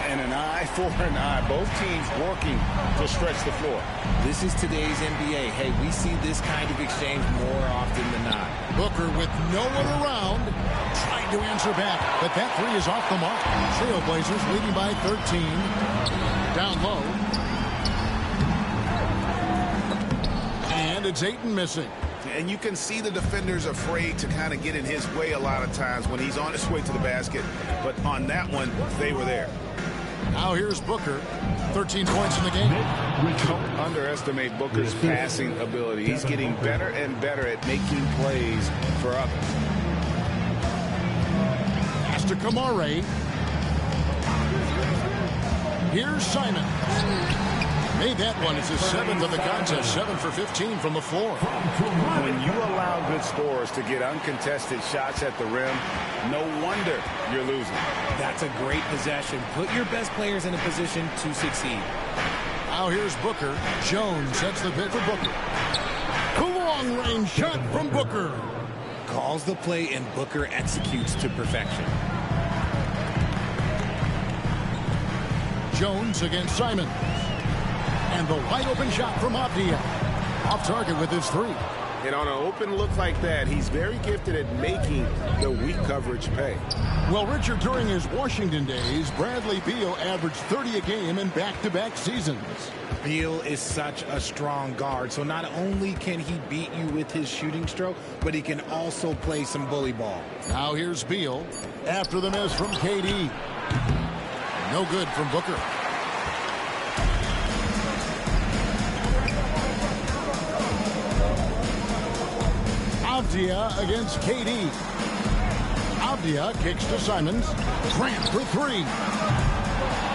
And an eye for an eye. Both teams working to stretch the floor. This is today's NBA. Hey, we see this kind of exchange more often than not. Booker with no one around, trying to answer back, but that three is off the mark. Trailblazers leading by 13. Down low. And it's Ayton missing. And you can see the defenders afraid to kind of get in his way a lot of times when he's on his way to the basket. But on that one, they were there. Now here's Booker. 13 points in the game. Don't underestimate Booker's passing ability. He's getting better and better at making plays for others. Pass to Kamare. Here's Simon. Made that one. It's his 7th of the contest. 7 for 15 from the floor. When you allow good scorers to get uncontested shots at the rim, no wonder you're losing. That's a great possession. Put your best players in a position to succeed. Now here's Booker. Jones sets the pick for Booker. A long-range shot from Booker. Calls the play and Booker executes to perfection. Jones against Simon. And the wide-open shot from Avdia. Off target with his 3. And on an open look like that, he's very gifted at making the weak coverage pay. Well, Richard, during his Washington days, Bradley Beal averaged 30 a game in back-to-back seasons. Beal is such a strong guard, so not only can he beat you with his shooting stroke, but he can also play some bully ball. Now here's Beal after the miss from KD. No good from Booker. Avdia against KD. Avdia kicks to Simons. Grant for 3.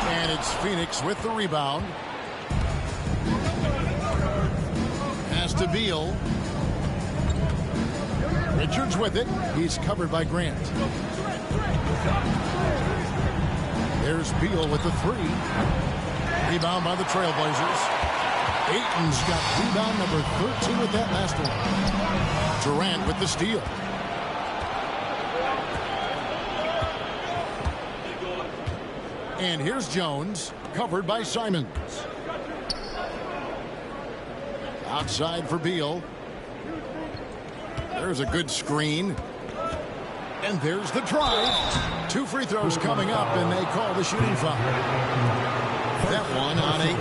And it's Phoenix with the rebound. Pass to Beal. Richards with it. He's covered by Grant. There's Beal with the three. Rebound by the Trailblazers. Ayton's got rebound number 13 with that last one. Durant with the steal. And here's Jones, covered by Simons. Outside for Beal. There's a good screen. And there's the drive. 2 free throws coming up, and they call the shooting foul. That one on Ayton.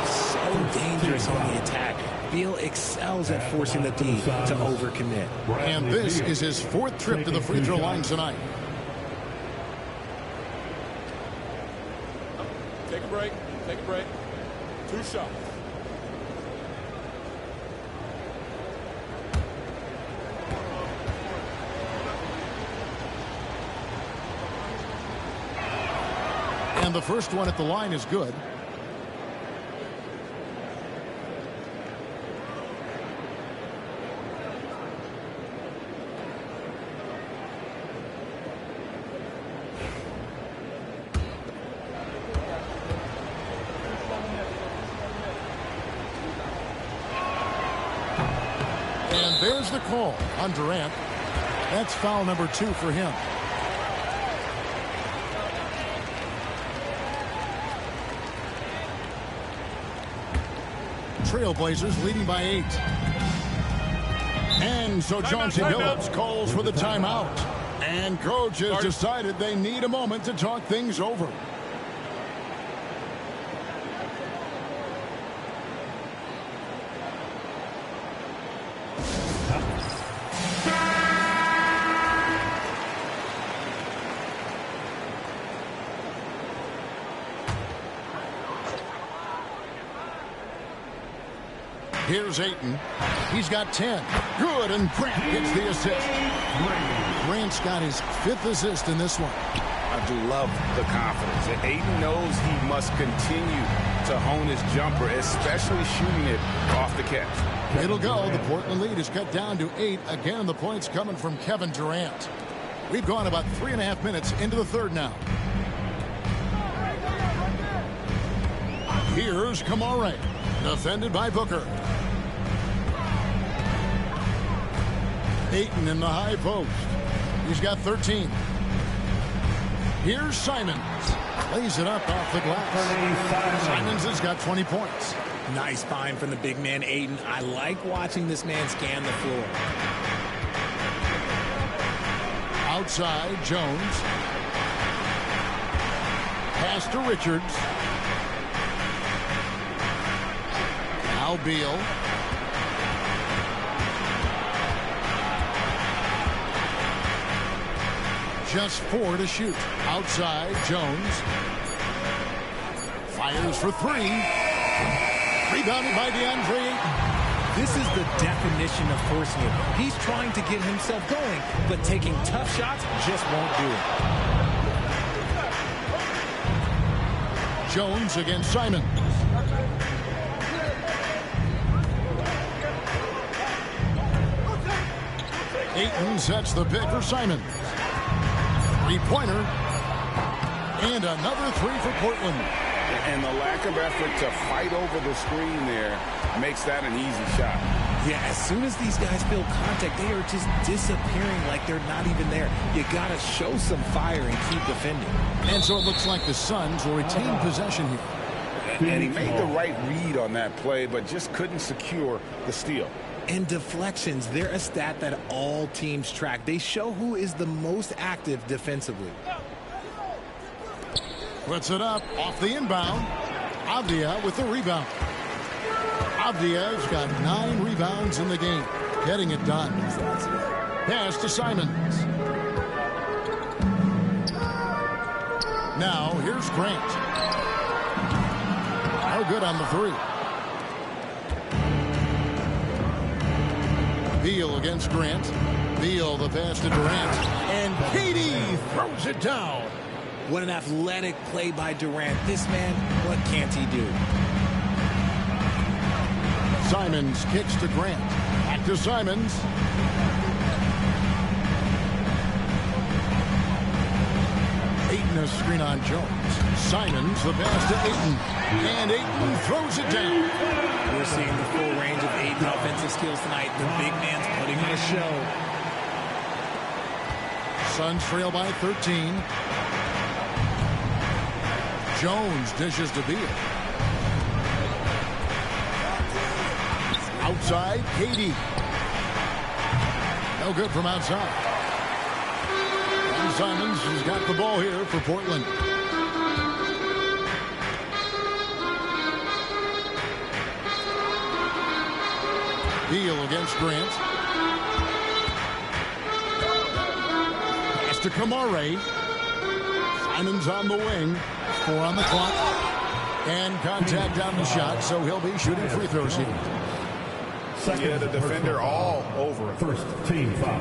So dangerous on the attack. Beal excels at forcing the D to overcommit. And this is his 4th trip to the free throw line tonight. Take a break. Take a break. 2 shots. And the first one at the line is good. And there's the call on Durant. That's foul number 2 for him. Trailblazers leading by 8. And so Chauncey Billups calls for the timeout. And coach has decided they need a moment to talk things over. Here's Ayton. He's got 10. Good, and Grant gets the assist. Grant's got his 5th assist in this one. I do love the confidence. And Ayton knows he must continue to hone his jumper, especially shooting it off the catch. It'll go. The Portland lead is cut down to 8. Again, the points coming from Kevin Durant. We've gone about 3.5 minutes into the 3rd now. Here's Kamare. Defended by Booker. Ayton in the high post. He's got 13. Here's Simons. Lays it up off the glass. Simons has got 20 points. Nice find from the big man, Ayton. I like watching this man scan the floor. Outside, Jones. Pass to Richards. Now Beal. Just 4 to shoot. Outside, Jones. Fires for 3. Rebounded by DeAndre Ayton. This is the definition of forcing it. He's trying to get himself going, but taking tough shots just won't do it. Jones against Simons. Ayton sets the pick for Simons. 3-pointer. And another 3 for Portland. And the lack of effort to fight over the screen there makes that an easy shot. Yeah, as soon as these guys feel contact, they are just disappearing like they're not even there. You got to show some fire and keep defending. And so it looks like the Suns will retain possession here. And he made the right read on that play, but just couldn't secure the steal. And deflections, they're a stat that all teams track. They show who is the most active defensively. Puts it up off the inbound. Avdia with the rebound. Avdia's got 9 rebounds in the game. Getting it done. Pass to Simons. Now here's Grant. No good on the 3. Beal against Grant. Beal the pass to Durant. And KD throws it down. What an athletic play by Durant. This man, what can't he do? Simons kicks to Grant. Back to Simons. Ayton a screen on Jones. Simons the pass to Ayton. And Ayton throws it down. We're seeing the full range of Ayton's offensive skills tonight. The big man's putting on a show. Suns trail by 13. Jones dishes to Beal. Outside, KD. No good from outside. And Simons has got the ball here for Portland. Beal against Grant. Pass to Kamare. Simons on the wing. 4 on the clock. And contact on the shot, so he'll be shooting free throws here. Yeah, the defender all over it. First team foul.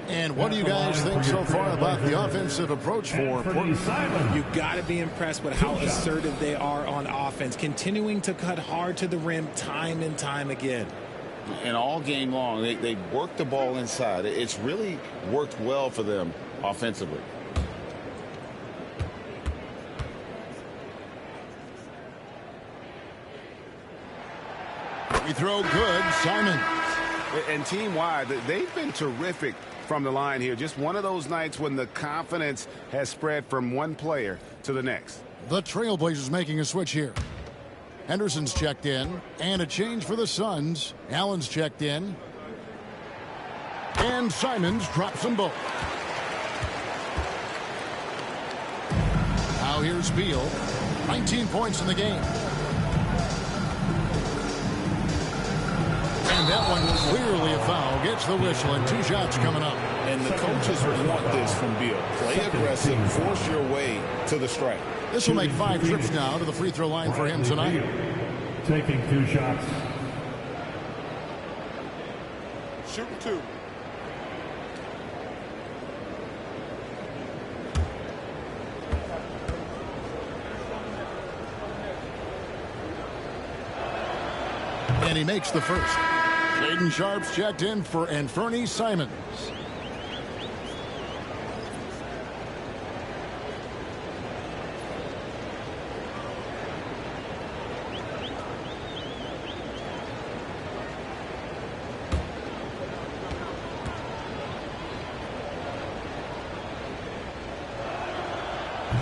And what do you guys think so far about the offensive approach for Portland? You've got to be impressed with how assertive they are on offense, continuing to cut hard to the rim time and time again. And all game long, they work the ball inside. It's really worked well for them offensively. We throw good, Simons. And team-wide, they've been terrific from the line here. Just one of those nights when the confidence has spread from one player to the next. The Trailblazers making a switch here. Henderson's checked in, and a change for the Suns. Allen's checked in. And Simons drops them both. Now here's Beal. 19 points in the game. And that one clearly a foul. Gets the whistle, and 2 shots coming up. And the coaches want this from Beal. Play aggressive, force your way to the strike. This will make 5 trips now to the free throw line for him tonight. Taking 2 shots. Shooting 2. And he makes the first. Shaden Sharp's checked in for Anthony Simons.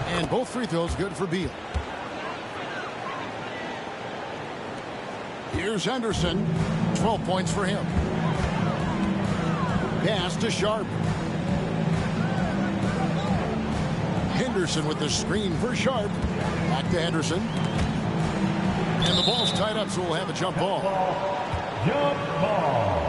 And both free throws good for Beal. Here's Henderson. 12 points for him. Pass to Sharp. Henderson with the screen for Sharp. Back to Henderson. And the ball's tied up, so we'll have a jump ball. Jump ball.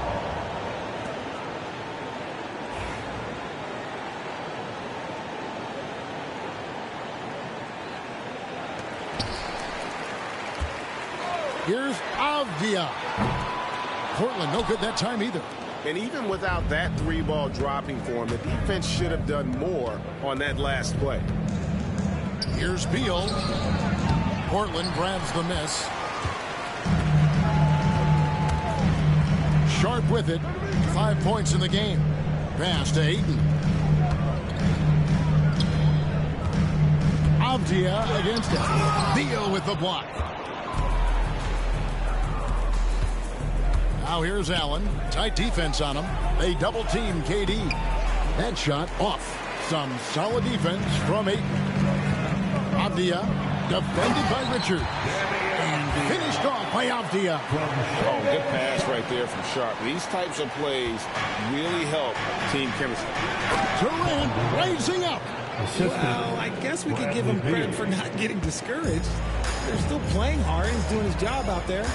Here's Avdia. Portland, no good that time either. And even without that 3-ball dropping for him, the defense should have done more on that last play. Here's Beal. Portland grabs the miss. Sharp with it. 5 points in the game. Pass to Ayton. Avdia against it. Beal with the block. Now here's Allen. Tight defense on him. They double team KD. That shot off. Some solid defense from Ayton. Avdia defended by Richard. And finished off by Avdia. Oh, good pass right there from Sharp. These types of plays really help team chemistry. Durant raising up. Well, I guess we could give him credit for not getting discouraged. They're still playing hard. He's doing his job out there.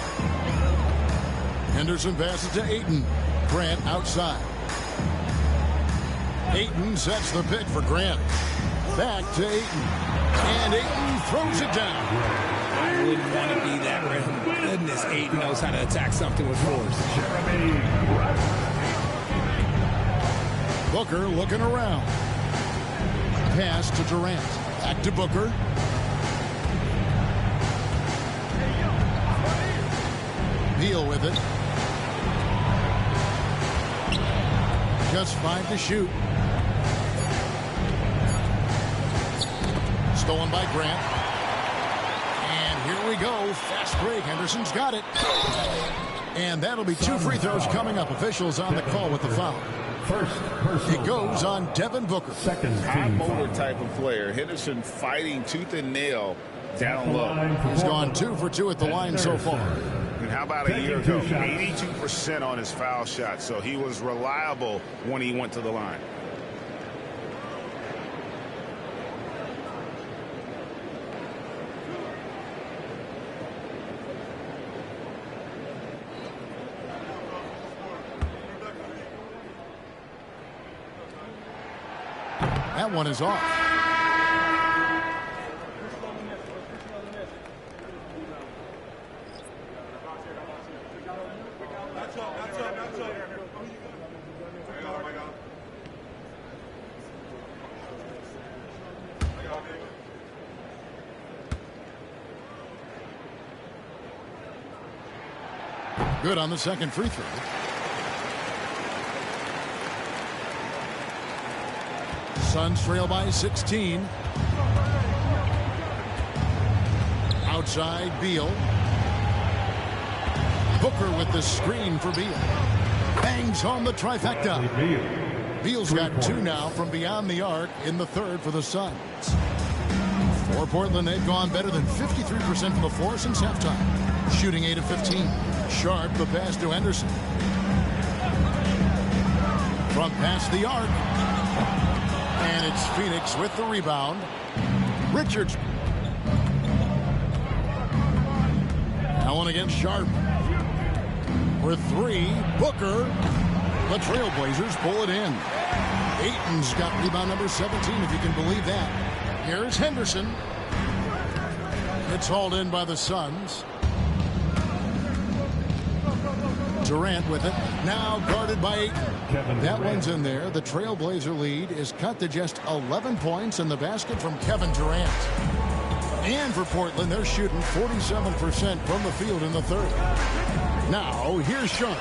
Henderson passes to Ayton. Grant outside. Ayton sets the pick for Grant. Back to Ayton. And Ayton throws it down. I wouldn't want to be that rim. Goodness, Ayton knows how to attack something with force. Booker looking around. Pass to Durant. Back to Booker. Beal with it. Just 5 to shoot. Stolen by Grant. And here we go. Fast break. Henderson's got it. And that'll be 2 free throws coming up. Officials on the call with the foul. It goes on Devin Booker. High motor type of player. Henderson fighting tooth and nail down low. He's gone 2 for 2 at the line so far. And how about a year ago? 82% on his foul shot. So he was reliable when he went to the line. That one is off. Good on the second free throw. Suns trail by 16. Outside, Beal. Booker with the screen for Beal. Bangs home the trifecta. Beal's got 2 now from beyond the arc in the third for the Suns. For Portland, they've gone better than 53% from the floor since halftime. Shooting 8 of 15. Sharp the pass to Henderson. From past the arc. And it's Phoenix with the rebound. Richards. Allen against Sharp. For 3, Booker. The Trailblazers pull it in. Ayton's got rebound number 17, if you can believe that. Here's Henderson. It's hauled in by the Suns. Durant with it. Now guarded by Ayton. That one's in there. The Trailblazer lead is cut to just 11 points in the basket from Kevin Durant. And for Portland, they're shooting 47% from the field in the third. Now, here's Sharp.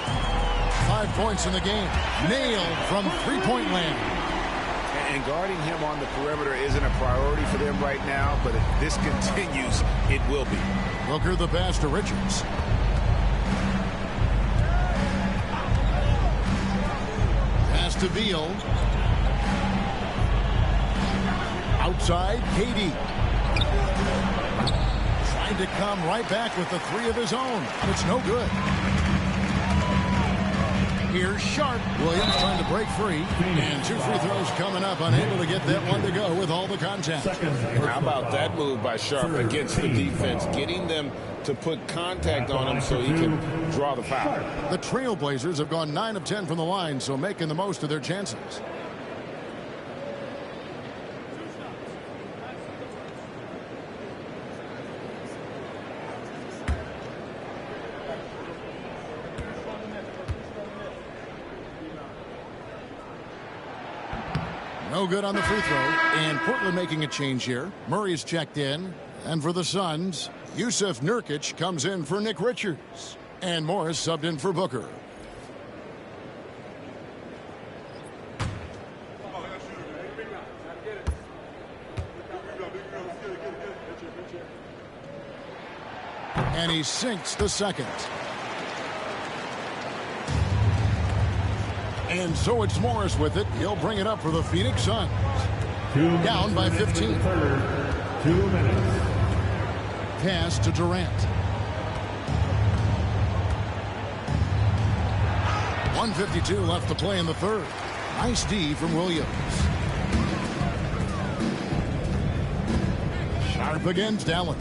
5 points in the game. Nailed from three-point land. And guarding him on the perimeter isn't a priority for them right now, but if this continues, it will be. Booker the pass to Richards. Pass to Beal. Outside, KD. Trying to come right back with the 3 of his own. It's no good. Here's Sharp. Williams trying to break free. And 2 free throws coming up. Unable to get that one to go with all the contact. How about that move by Sharp against the defense? Getting them to put contact on him so he can draw the foul. The Trailblazers have gone 9 of 10 from the line, so making the most of their chances. No good on the free throw. And Portland making a change here. Murray's checked in. And for the Suns, Yusuf Nurkic comes in for Nick Richards. And Morris subbed in for Booker. And he sinks the second. And so it's Morris with it. He'll bring it up for the Phoenix Suns. Down by 15. 2 minutes. Pass to Durant. 1:52 left to play in the third. Nice D from Williams. Sharp against Allen.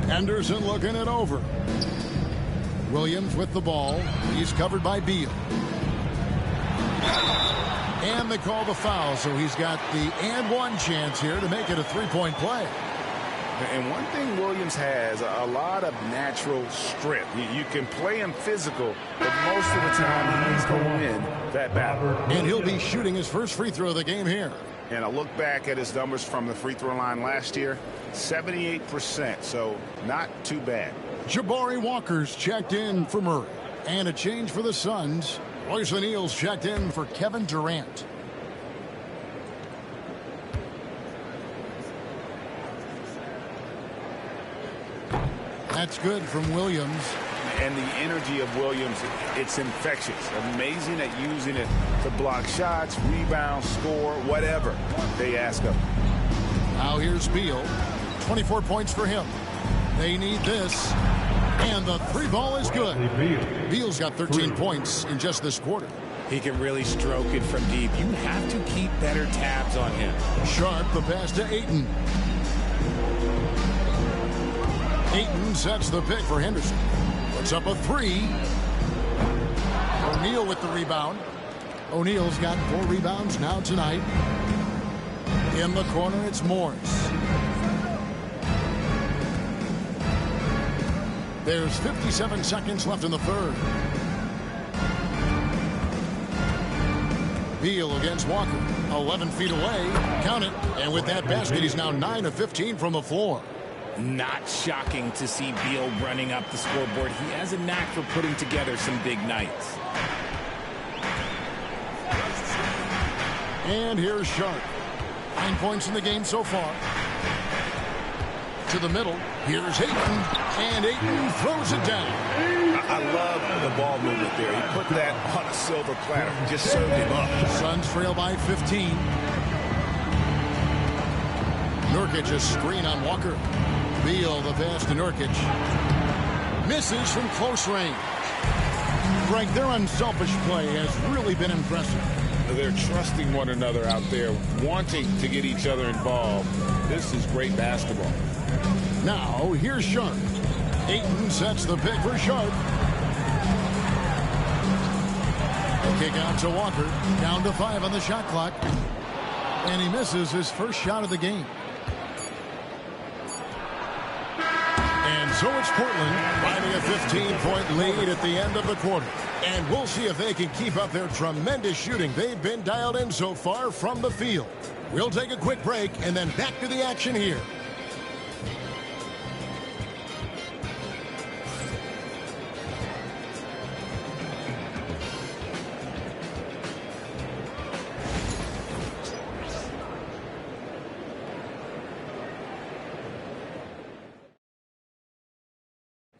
Henderson looking it over. Williams with the ball. He's covered by Beal. And they call the foul, so he's got the and one chance here to make it a three-point play. And one thing Williams has, a lot of natural strength. You can play him physical, but most of the time he's going to win that battle. And he'll be shooting his first free throw of the game here. And I look back at his numbers from the free throw line last year, 78%, so not too bad. Jabari Walker's checked in for Murray. And a change for the Suns. Royce O'Neal's checked in for Kevin Durant. That's good from Williams. And the energy of Williams, it's infectious. Amazing at using it to block shots, rebound, score, whatever they ask of him. Now here's Beal. 24 points for him. They need this. And the three ball is good. Beal's got 13 points in just this quarter. He can really stroke it from deep. You have to keep better tabs on him. Sharp, the pass to Ayton. Ayton sets the pick for Henderson. Puts up a three. O'Neal with the rebound. O'Neal's got 4 rebounds now tonight. In the corner, it's Morris. There's 57 seconds left in the third. Beal against Walker. 11 feet away. Count it. And with that basket, he's now 9 of 15 from the floor. Not shocking to see Beal running up the scoreboard. He has a knack for putting together some big nights. And here's Sharp. 9 points in the game so far. To the middle. Here's Ayton. And Ayton throws it down. I love the ball movement there. He put that on a silver platter. Just served him up. Suns trail by 15. Nurkic a screen on Walker. Beal the pass to Nurkic. Misses from close range. Greg, their unselfish play has really been impressive. They're trusting one another out there, wanting to get each other involved. This is great basketball. Now, here's Sharp. Ayton sets the pick for Sharp. Kick out to Walker. Down to 5 on the shot clock. And he misses his first shot of the game. And so it's Portland finding a 15-point lead at the end of the quarter. And we'll see if they can keep up their tremendous shooting they've been dialed in so far from the field. We'll take a quick break and then back to the action here.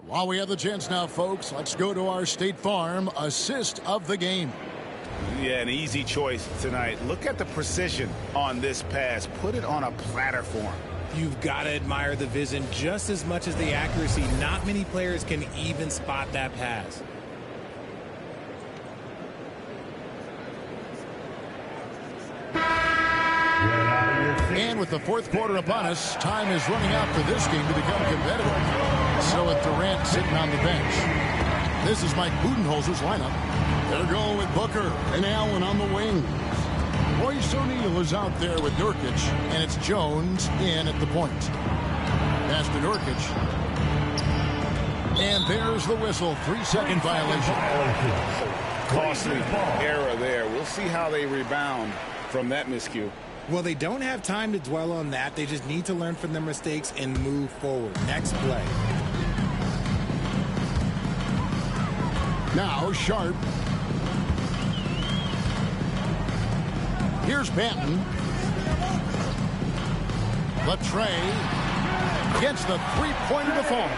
While we have the chance now, folks, let's go to our State Farm assist of the game. Yeah, an easy choice tonight. Look at the precision on this pass. Put it on a platter for him. You've got to admire the vision just as much as the accuracy. Not many players can even spot that pass. And with the fourth quarter upon us, time is running out for this game to become competitive. So with Durant sitting on the bench, this is Mike Budenholzer's lineup. They're going with Booker and Allen on the wing. Royce O'Neal is out there with Nurkic, and it's Jones in at the point. Pass to Nurkic. And there's the whistle. 3-second violation. Costly error there. We'll see how they rebound from that miscue. Well, they don't have time to dwell on that. They just need to learn from their mistakes and move forward. Next play. Now Sharp. Here's Banton. Latrey gets the three-pointer to fall.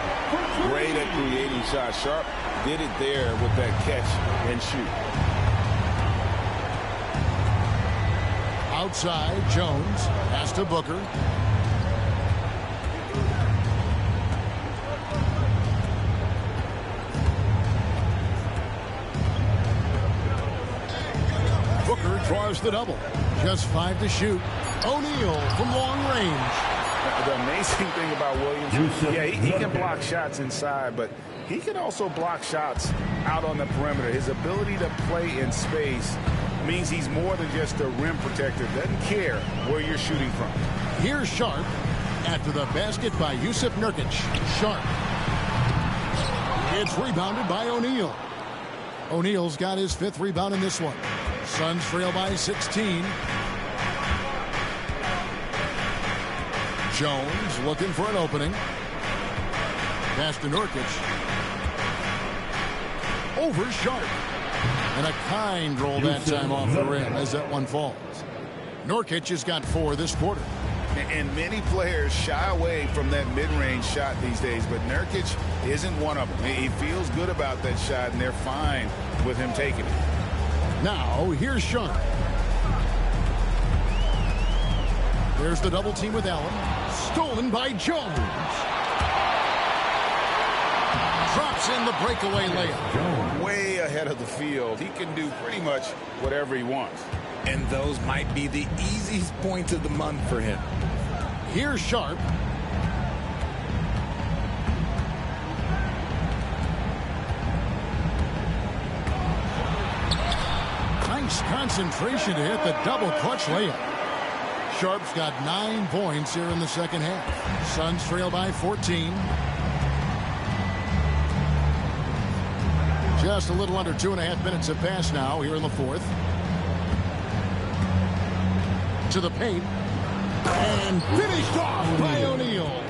Great at creating shots. Sharp did it there with that catch and shoot. Outside, Jones pass to Booker. Booker draws the double. Just 5 to shoot. O'Neal from long range. The amazing thing about Williams, yeah, he can block shots inside, but he can also block shots out on the perimeter. His ability to play in space means he's more than just a rim protector. Doesn't care where you're shooting from. Here's Sharp after the basket by Yusuf Nurkic. Sharp. It's rebounded by O'Neal. O'Neal's got his 5th rebound in this one. Suns trail by 16. Jones looking for an opening. Pass to Nurkic. Over Sharp. And a kind roll that time off the rim as that one falls. Nurkic has got 4 this quarter. And many players shy away from that mid-range shot these days, but Nurkic isn't one of them. He feels good about that shot, and they're fine with him taking it. Now, here's Sharp. There's the double team with Allen. Stolen by Jones. Drops in the breakaway layup. Way ahead of the field. He can do pretty much whatever he wants. And those might be the easiest points of the month for him. Here's Sharp. Nice concentration to hit the double clutch layup. Sharp's got 9 points here in the second half. Suns trail by 14. Just a little under 2.5 minutes have passed now here in the fourth. To the paint. And finished off by O'Neal.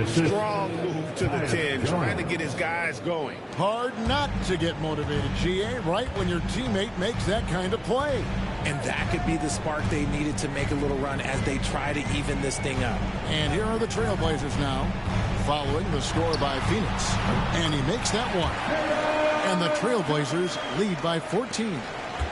Strong move to the 10, trying to get his guys going. Hard not to get motivated, GA, right when your teammate makes that kind of play. And that could be the spark they needed to make a little run as they try to even this thing up. And here are the Trailblazers now, following the score by Phoenix. And he makes that one. And the Trailblazers lead by 14.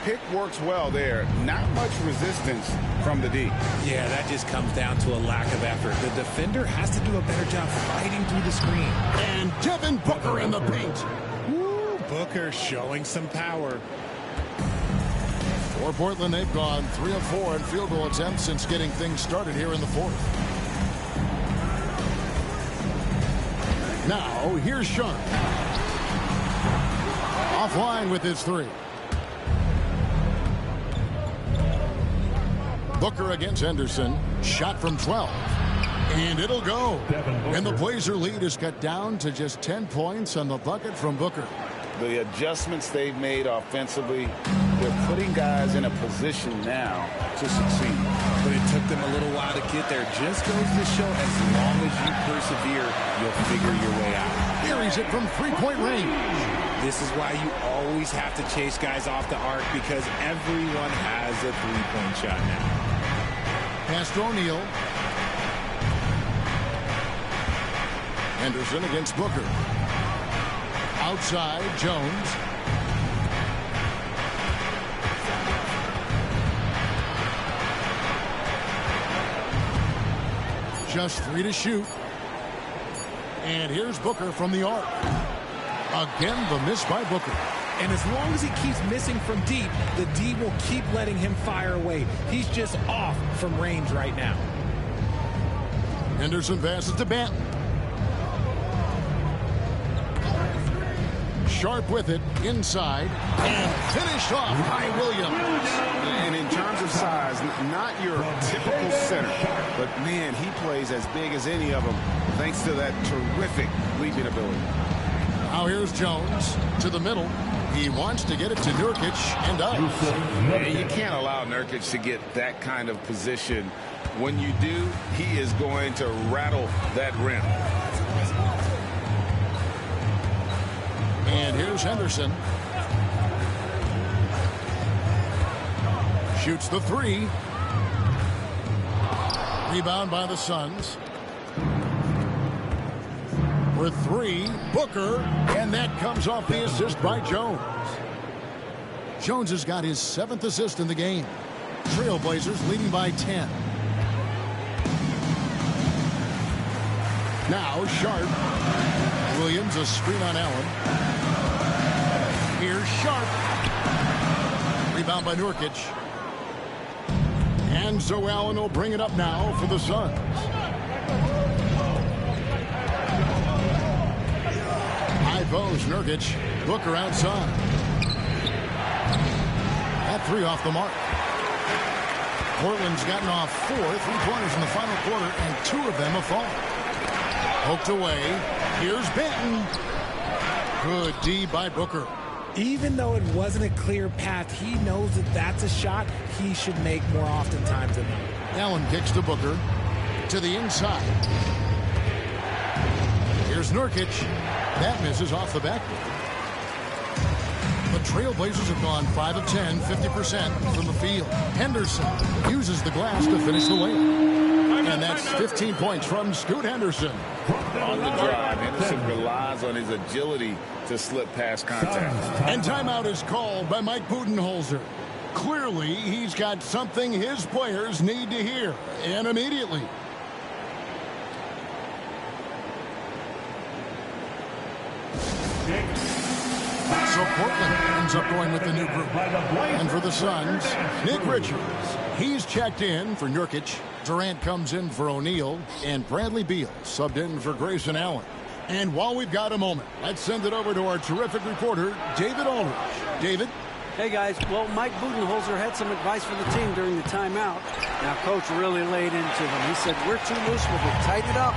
Pick works well there. Not much resistance from the D. Yeah, that just comes down to a lack of effort. The defender has to do a better job fighting through the screen. And Devin Booker in the paint. Woo, Booker showing some power. For Portland, they've gone 3 of 4 in field goal attempts since getting things started here in the fourth. Now, here's Sharp. Offline with his 3. Booker against Henderson. Shot from 12. And it'll go. And the Blazer lead is cut down to just 10 points on the bucket from Booker. The adjustments they've made offensively, they're putting guys in a position now to succeed. But it took them a little while to get there. Just goes to show as long as you persevere, you'll figure your way out. Here he's it from 3-point range. This is why you always have to chase guys off the arc, because everyone has a 3-point shot now. Pass to O'Neal. Henderson against Booker. Outside, Jones. Just 3 to shoot. And here's Booker from the arc. Again, the miss by Booker. And as long as he keeps missing from deep, the D will keep letting him fire away. He's just off from range right now. Henderson passes to Banton. Sharp with it inside and finished off by Williams. And in terms of size, not your typical center, but man, he plays as big as any of them thanks to that terrific leaping ability. Now here's Jones to the middle. He wants to get it to Nurkic and does. Yeah, you can't allow Nurkic to get that kind of position. When you do, he is going to rattle that rim. And here's Henderson. Shoots the 3. Rebound by the Suns. For 3, Booker, and that comes off the assist by Jones. Jones has got his 7th assist in the game. Trailblazers leading by 10. Now Sharp. Williams a screen on Allen. Here's Sharp. Rebound by Nurkic. And so Allen will bring it up now for the Suns. High post, Nurkic. Booker outside. That 3 off the mark. Portland's gotten off 4 3-pointers in the final quarter, and 2 of them have fallen. Poked away. Here's Banton. Good D by Booker. Even though it wasn't a clear path, he knows that that's a shot he should make more oftentimes than not. Allen kicks to Booker. to the inside. Here's Nurkic. That misses off the backboard. The Trailblazers have gone 5 of 10, 50% from the field. Henderson uses the glass to finish the layup. And that's 15 points from Scoot Henderson. On the drive, Henderson relies on his agility to slip past contact. And timeout is called by Mike Budenholzer. Clearly, he's got something his players need to hear, and immediately. So Portland ends up going with the new group. And for the Suns, Nick Richards. He's checked in for Nurkic. Durant comes in for O'Neal. And Bradley Beal subbed in for Grayson Allen. And while we've got a moment, let's send it over to our terrific reporter, David Aldridge. David? Hey, guys. Well, Mike Budenholzer had some advice for the team during the timeout. Now, Coach really laid into them. He said, we're too loose with it. Tighten it up.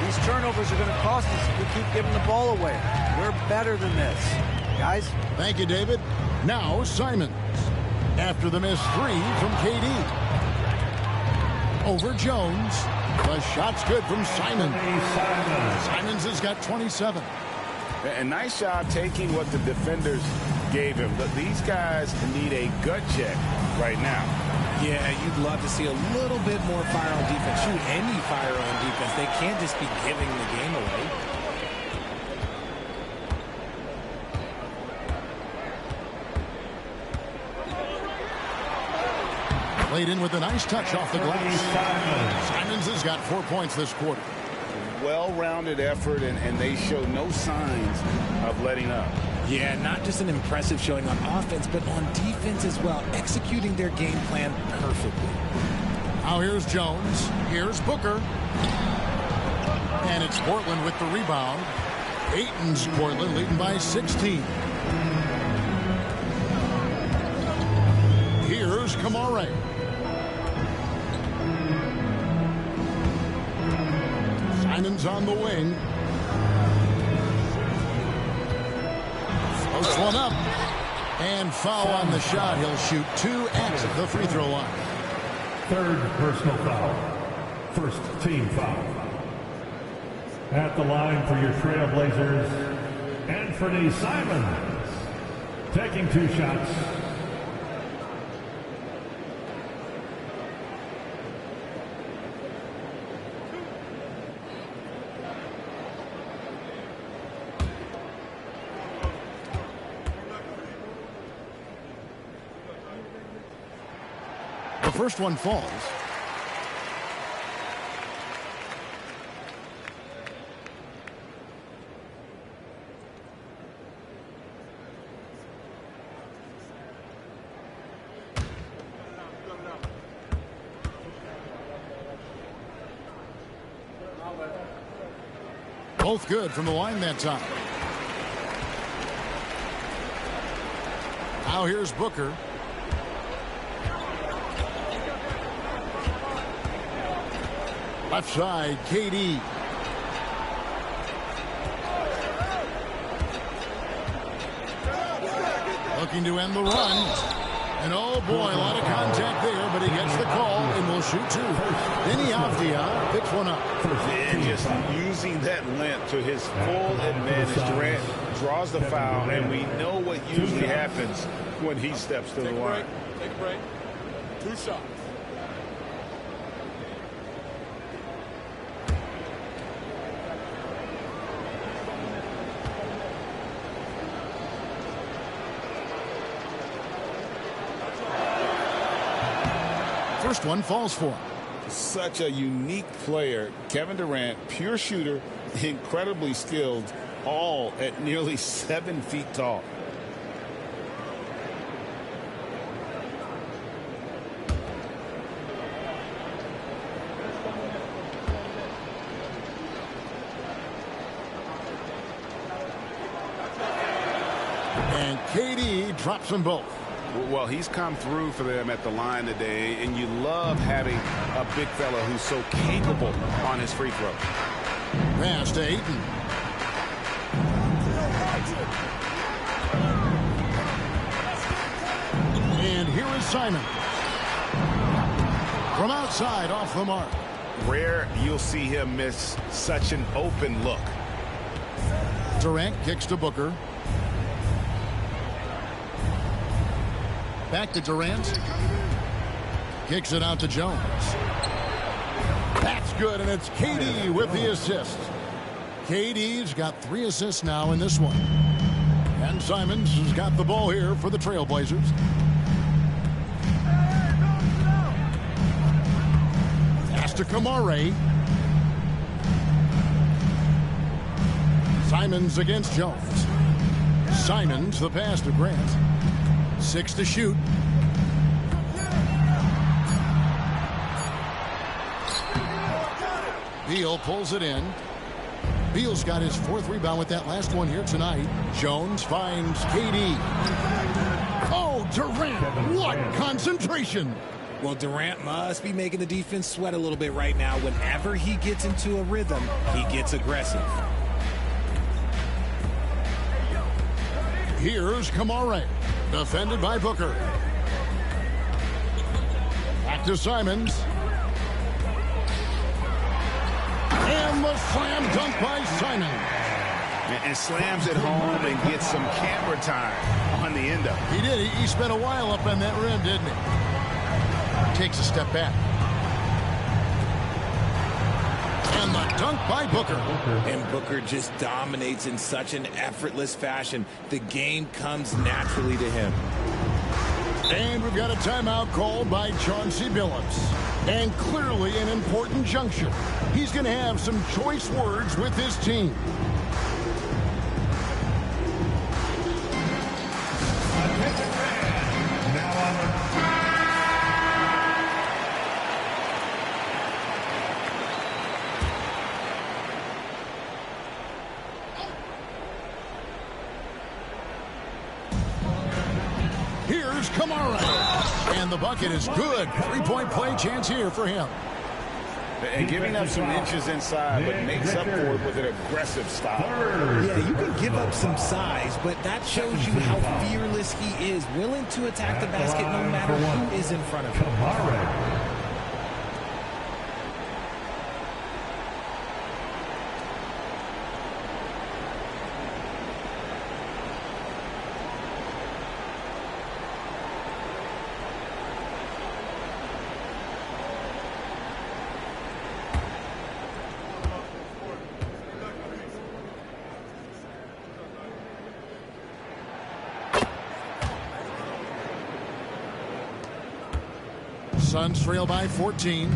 These turnovers are going to cost us if we keep giving the ball away. We're better than this. Guys? Thank you, David. Now, Simons. After the missed three from KD. Over Jones. The shot's good from Simons. Simons has got 27. A nice job taking what the defenders gave him. But these guys need a gut check right now. Yeah, you'd love to see a little bit more fire on defense. Shoot, any fire on defense. They can't just be giving the game away. Played in with a nice touch off the glass. Simons has got 4 points this quarter. Well-rounded effort, and they show no signs of letting up. Yeah, not just an impressive showing on offense, but on defense as well, executing their game plan perfectly. Now here's Jones. Here's Booker. And it's Portland with the rebound. Ayton's Portland leading by 16. Here's Kamare. Simons on the wing. Post one up. And foul on the shot. He'll shoot 2 at the free throw line. Third personal foul. First team foul. At the line for your Trailblazers, Anthony Simons. Taking 2 shots. The first one falls. Both good from the line that time. Now here's Booker. Left side, KD. Looking to end the run. And oh boy, a lot of contact there, but he gets the call and will shoot 2. Denny Avdia picks one up. And just using that length to his full advantage, Durant draws the foul, and we know what usually happens when he steps to the line. Take a break. 2 shots. First one falls for him. Such a unique player. Kevin Durant, pure shooter, incredibly skilled, all at nearly 7 feet tall. And KD drops them both. Well, he's come through for them at the line today, and you love having a big fella who's so capable on his free throw. Pass to Ayton. And here is Simon. From outside, off the mark. Rare you'll see him miss such an open look. Durant kicks to Booker. Back to Durant. Kicks it out to Jones. That's good, and it's KD with the assist. KD's got 3 assists now in this one. And Simons has got the ball here for the Trailblazers. Pass to Kamare. Simons against Jones. Simons, the pass to Grant. 6 to shoot. Beal pulls it in. Beal's got his 4th rebound with that last one here tonight. Jones finds KD. Oh, Durant, what concentration. Well, Durant must be making the defense sweat a little bit right now. Whenever he gets into a rhythm, he gets aggressive. Here's Kamare, defended by Booker. Back to Simons. And the slam dunk by Simons. And slams it home and gets some camera time on the end of it. He did. He spent a while up on that rim, didn't he? Takes a step back. And the dunk by Booker. And Booker just dominates in such an effortless fashion. The game comes naturally to him. And we've got a timeout called by Chauncey Billups. And clearly an important juncture. He's going to have some choice words with his team. Here's Kamara. And the bucket is good. 3-point play chance here for him. And giving up some inches inside, but makes up for it with an aggressive style. Yeah, you can give up some size, but that shows you how fearless he is, willing to attack the basket no matter who is in front of him. Suns trail by 14.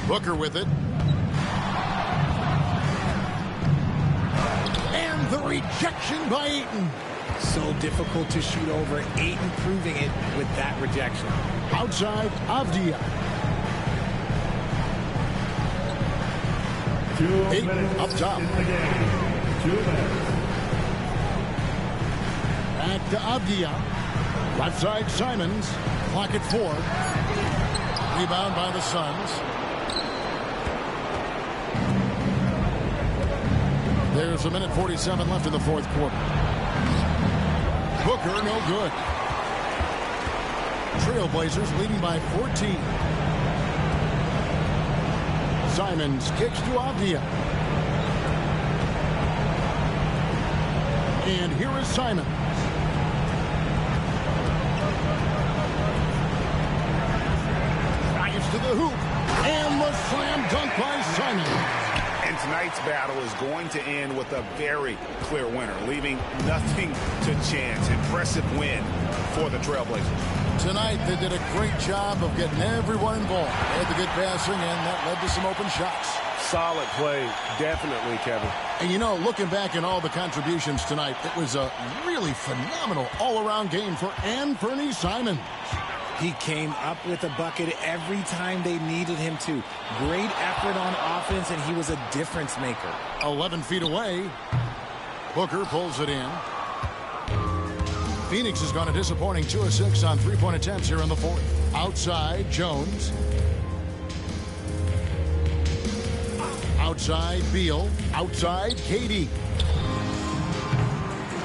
Booker with it. And the rejection by Ayton. So difficult to shoot over. Ayton proving it with that rejection. Outside, Avdia. 2 Ayton minutes up top. in the game. 2 minutes. Back to Avdia. Left side, Simons. Clock at 4. Rebound by the Suns. There's 1:47 left in the 4th quarter. Booker, no good. Trailblazers leading by 14. Simons kicks to Avdia. And here is Simons. To the hoop, and the slam dunk by Simons. And tonight's battle is going to end with a very clear winner, leaving nothing to chance. Impressive win for the Trailblazers. Tonight, they did a great job of getting everyone involved. They had the good passing, and that led to some open shots. Solid play, definitely, Kevin. And you know, looking back at all the contributions tonight, it was a really phenomenal all-around game for Anthony Simons. He came up with a bucket every time they needed him to. Great effort on offense, and he was a difference maker. 11 feet away. Booker pulls it in. Phoenix has gone a disappointing 2 of 6 on 3-point attempts here in the 4th. Outside, Jones. Outside, Beal. Outside, KD.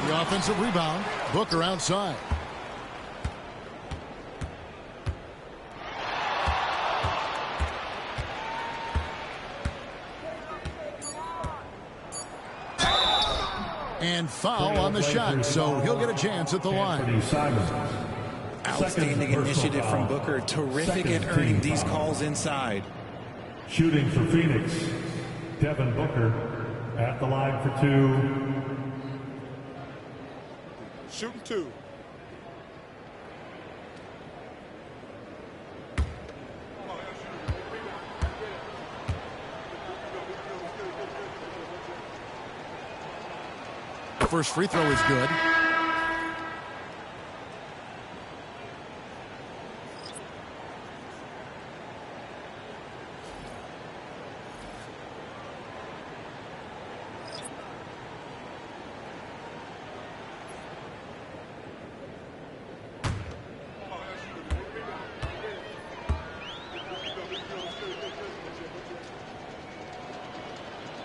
The offensive rebound. Booker outside. And foul on the shot, so he'll get a chance at the line. Outstanding initiative from Booker. Terrific at earning these calls inside. Shooting for Phoenix, Devin Booker at the line for 2. Shooting 2. First free throw is good.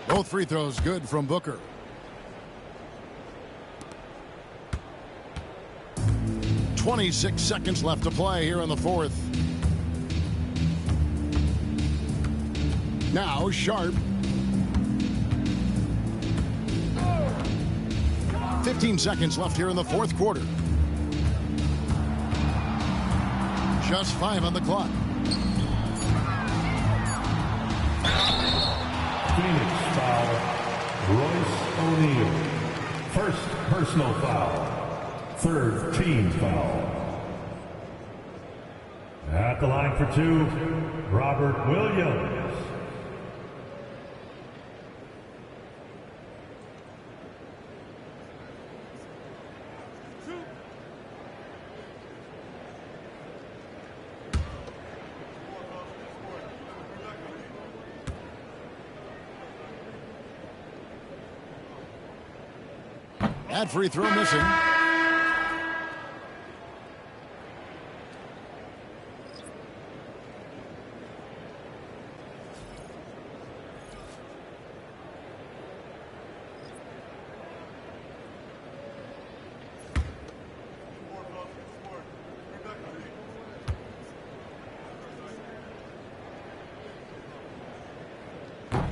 Both free throws good from Booker. .26 seconds left to play here in the fourth. Now Sharp. 15 seconds left here in the fourth quarter. Just 5 on the clock. Phoenix foul, Royce O'Neal. First personal foul. Third team foul. At the line for 2, Robert Williams. That free throw missing.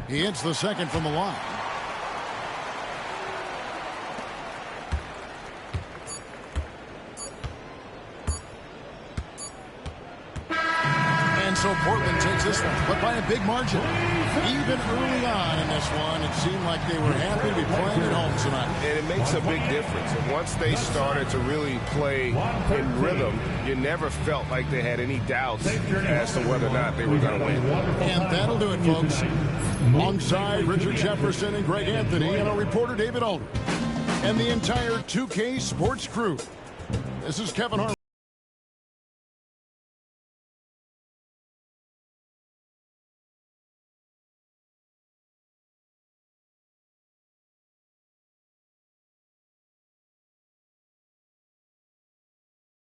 He hits the second from the line. And so Portland takes this one, but by a big margin. Even early on in this one, it seemed like they were happy to be playing at home tonight. And it makes a big difference. And once they started to really play in rhythm, you never felt like they had any doubts as to whether or not they were going to win. And that'll do it, folks. Alongside Richard Jefferson and Greg Anthony and our reporter David Alder and the entire 2K Sports crew. This is Kevin Harlan.